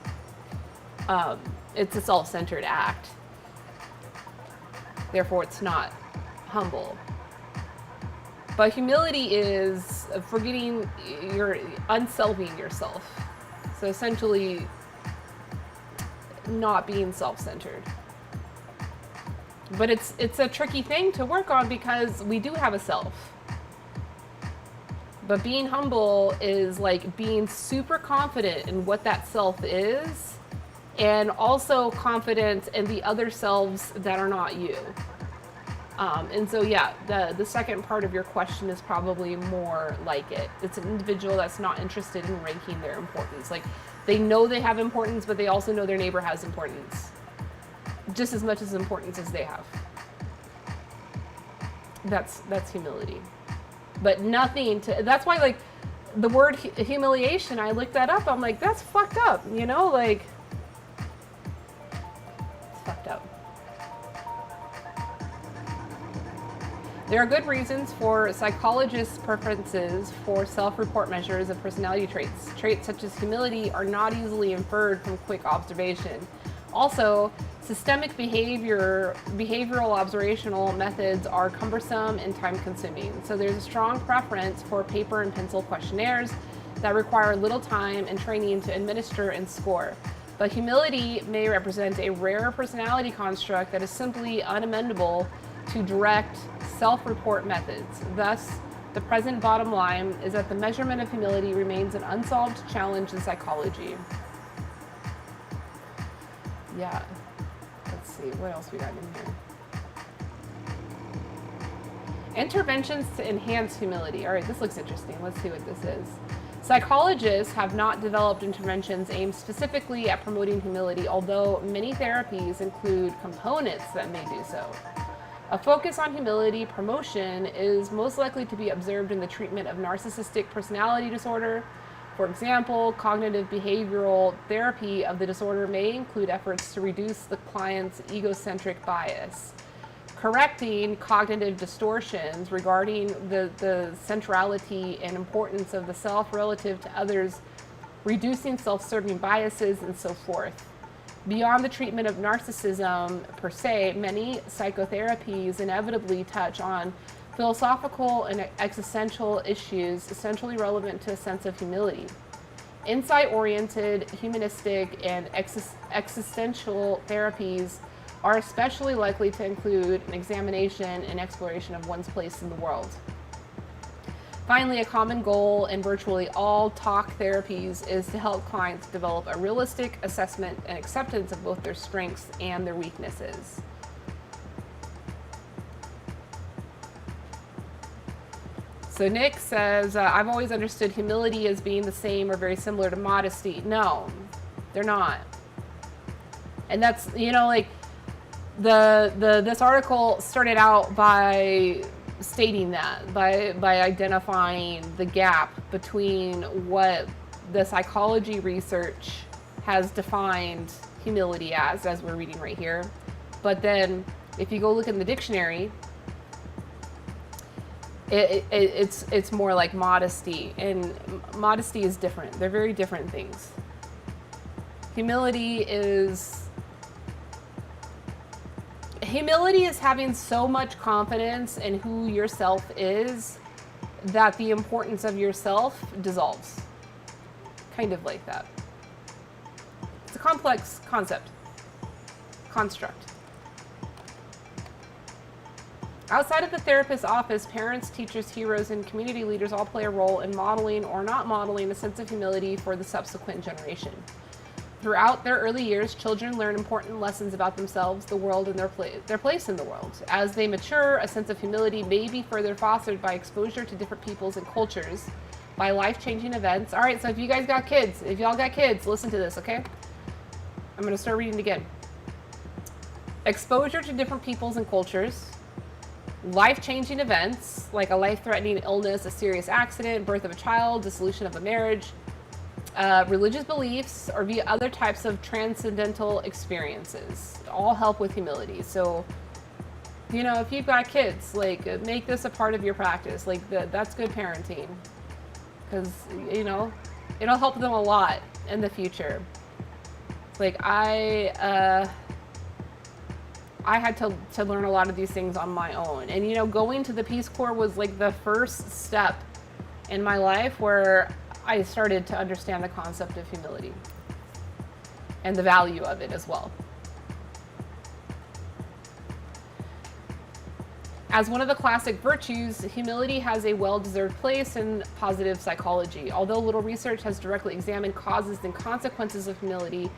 it's a self-centered act. Therefore, it's not humble. But humility is forgetting, you're unselving yourself. So essentially, not being self-centered. But it's a tricky thing to work on because we do have a self. But being humble is like being super confident in what that self is, and also confident in the other selves that are not you. And so, yeah, the second part of your question is probably more like it. It's an individual that's not interested in ranking their importance. Like, they know they have importance, but they also know their neighbor has importance. Just as much as importance as they have. That's humility. But nothing to, that's why, like, the word humiliation, I looked that up, I'm like, that's fucked up, you know, like, it's fucked up. There are good reasons for psychologists' preferences for self-report measures of personality traits. Traits such as humility are not easily inferred from quick observation. Also, systemic behavioral observational methods are cumbersome and time-consuming. So there's a strong preference for paper and pencil questionnaires that require little time and training to administer and score. But humility may represent a rare personality construct that is simply unamendable to direct self-report methods. Thus, the present bottom line is that the measurement of humility remains an unsolved challenge in psychology. Yeah. Let's see, what else we got in here? Interventions to enhance humility. All right, this looks interesting. Let's see what this is. Psychologists have not developed interventions aimed specifically at promoting humility, although many therapies include components that may do so. A focus on humility promotion is most likely to be observed in the treatment of narcissistic personality disorder. For example, cognitive behavioral therapy of the disorder may include efforts to reduce the client's egocentric bias, correcting cognitive distortions regarding the centrality and importance of the self relative to others, reducing self-serving biases, and so forth. Beyond the treatment of narcissism per se, many psychotherapies inevitably touch on philosophical and existential issues essentially relevant to a sense of humility. Insight-oriented, humanistic, and existential therapies are especially likely to include an examination and exploration of one's place in the world. Finally, a common goal in virtually all talk therapies is to help clients develop a realistic assessment and acceptance of both their strengths and their weaknesses. So Nick says, I've always understood humility as being the same or very similar to modesty. No, they're not. And that's, you know, like this article started out by stating that, by identifying the gap between what the psychology research has defined humility as we're reading right here. But then if you go look in the dictionary, it's more like modesty, and modesty is different. They're very different things. Humility is having so much confidence in who yourself is that the importance of yourself dissolves. Kind of like that. It's a complex construct. Outside of the therapist's office, parents, teachers, heroes, and community leaders all play a role in modeling or not modeling a sense of humility for the subsequent generation. Throughout their early years, children learn important lessons about themselves, the world, and their place in the world. As they mature, a sense of humility may be further fostered by exposure to different peoples and cultures, by life-changing events. All right, so if you guys got kids, if y'all got kids, listen to this, okay? I'm going to start reading it again. Exposure to different peoples and cultures, life-changing events, like a life-threatening illness, a serious accident, birth of a child, dissolution of a marriage, religious beliefs, or via other types of transcendental experiences, all help with humility. So, you know, if you've got kids, like, make this a part of your practice. Like, that's good parenting, because, you know, it'll help them a lot in the future. Like, I had to learn a lot of these things on my own. And, you know, going to the Peace Corps was like the first step in my life where I started to understand the concept of humility and the value of it as well. As one of the classic virtues, humility has a well-deserved place in positive psychology. Although little research has directly examined causes and consequences of humility,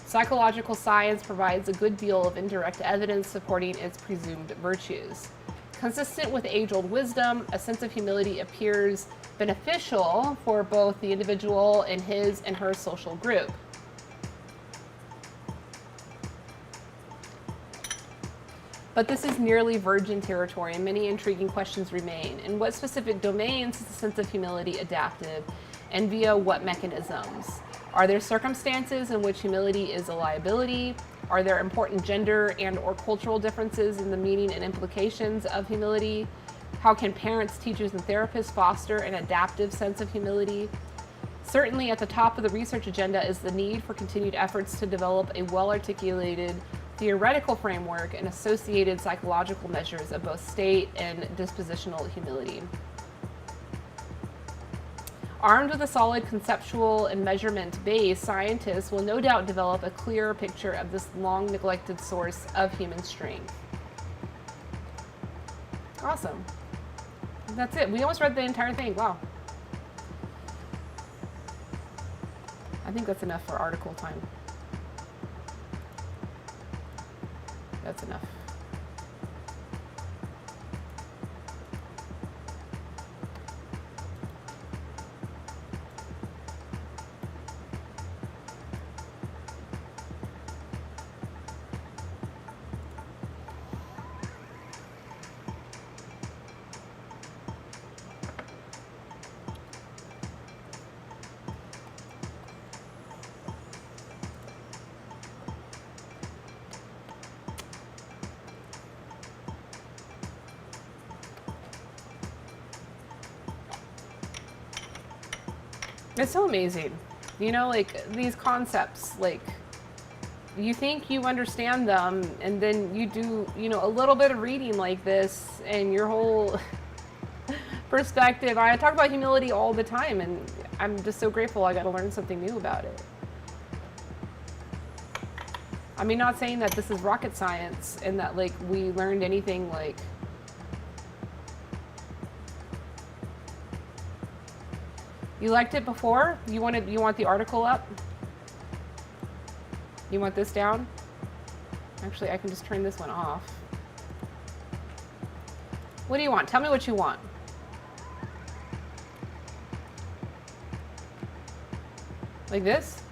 psychological science provides a good deal of indirect evidence supporting its presumed virtues. Consistent with age-old wisdom, a sense of humility appears beneficial for both the individual and his and her social group. But this is nearly virgin territory, and many intriguing questions remain. In what specific domains is the sense of humility adaptive, and via what mechanisms? Are there circumstances in which humility is a liability? Are there important gender and/or cultural differences in the meaning and implications of humility? How can parents, teachers, and therapists foster an adaptive sense of humility? Certainly at the top of the research agenda is the need for continued efforts to develop a well-articulated theoretical framework and associated psychological measures of both state and dispositional humility. Armed with a solid conceptual and measurement base, scientists will no doubt develop a clearer picture of this long-neglected source of human strength. Awesome. That's it. We almost read the entire thing. Wow. I think that's enough for article time. That's enough. It's so amazing. You know, like, these concepts, like, you think you understand them, and then you do, you know, a little bit of reading like this, and your whole perspective. I talk about humility all the time, and I'm just so grateful I got to learn something new about it. I mean, not saying that this is rocket science and that like we learned anything like. You liked it before? You want the article up? You want this down? Actually, I can just turn this one off. What do you want? Tell me what you want. Like this?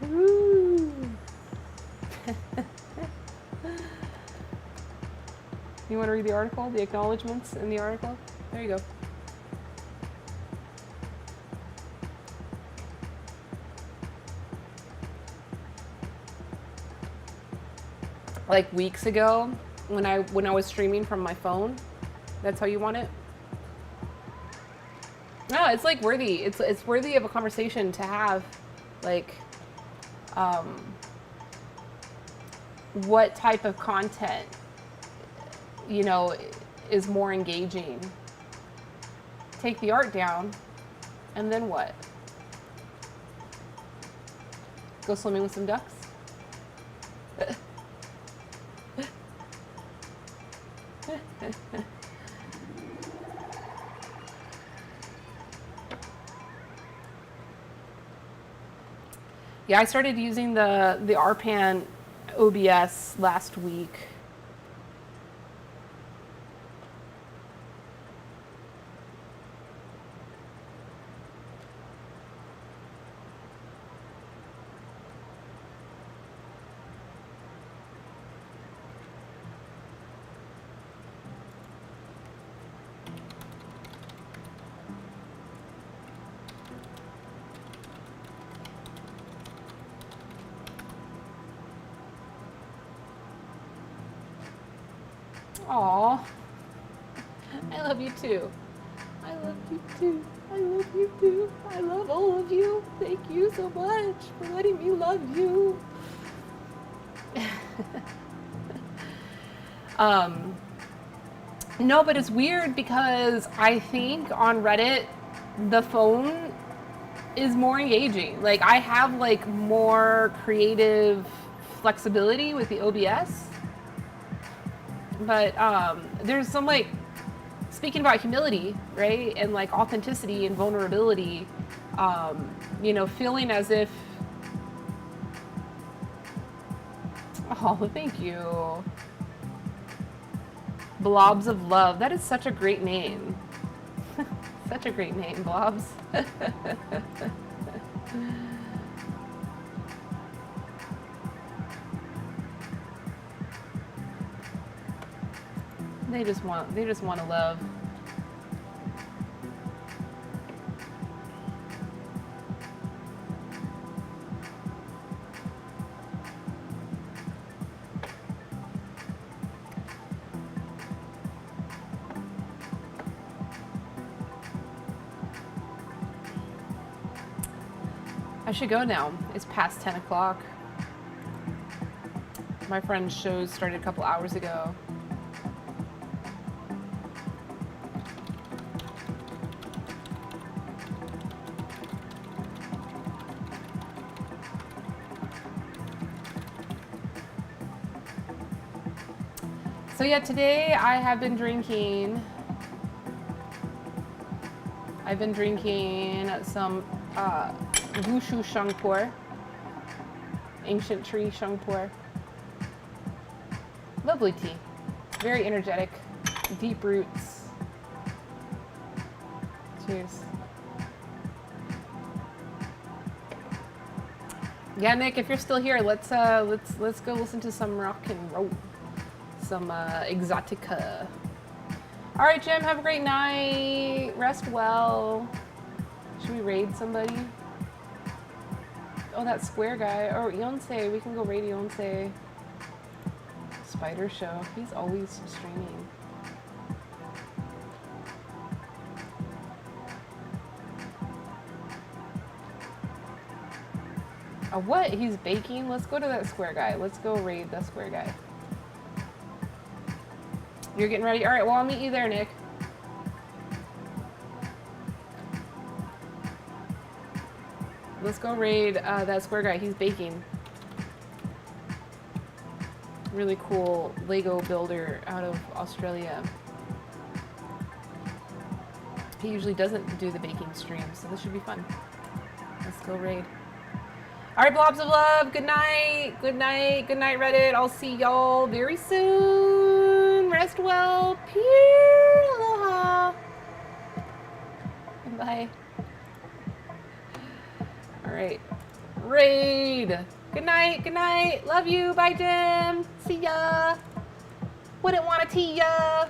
Woo. You want to read the article? The acknowledgements in the article? There you go. Like weeks ago, when I was streaming from my phone, that's how you want it? No, it's like worthy. It's worthy of a conversation to have, like, what type of content, you know, is more engaging. Take the art down, and then what? Go swimming with some ducks? Yeah, I started using the RPAN OBS last week. Aw, I love you too. I love you too. I love you too. I love all of you. Thank you so much for letting me love you. No, but it's weird because I think on Reddit, the phone is more engaging. Like I have like more creative flexibility with the OBS. But there's some like, speaking about humility, right? And like authenticity and vulnerability, you know, feeling as if, oh, thank you. Blobs of Love. That is such a great name. Such a great name, Blobs. They just want to love. I should go now. It's past 10 o'clock. My friend's shows started a couple hours ago. So yeah, today I have been drinking. I've been drinking some Wushu Shangpur, ancient tree Shangpur. Lovely tea, very energetic, deep roots. Cheers. Yeah, Nick, if you're still here, let's go listen to some rock and roll. Some exotica. All right, Jim, have a great night. Rest well. Should we raid somebody? Oh, that square guy. Or Yonsei. We can go raid Yonsei. Spider Show. He's always streaming. What? He's baking? Let's go to that square guy. Let's go raid that square guy. You're getting ready? All right, well, I'll meet you there, Nick. Let's go raid that square guy. He's baking. Really cool Lego builder out of Australia. He usually doesn't do the baking stream, so this should be fun. Let's go raid. All right, blobs of love. Good night. Good night. Good night, Reddit. I'll see y'all very soon. Rest well. Peace. Aloha. Bye. All right. Raid. Good night. Good night. Love you. Bye, Jim. See ya. Wouldn't want to tea ya.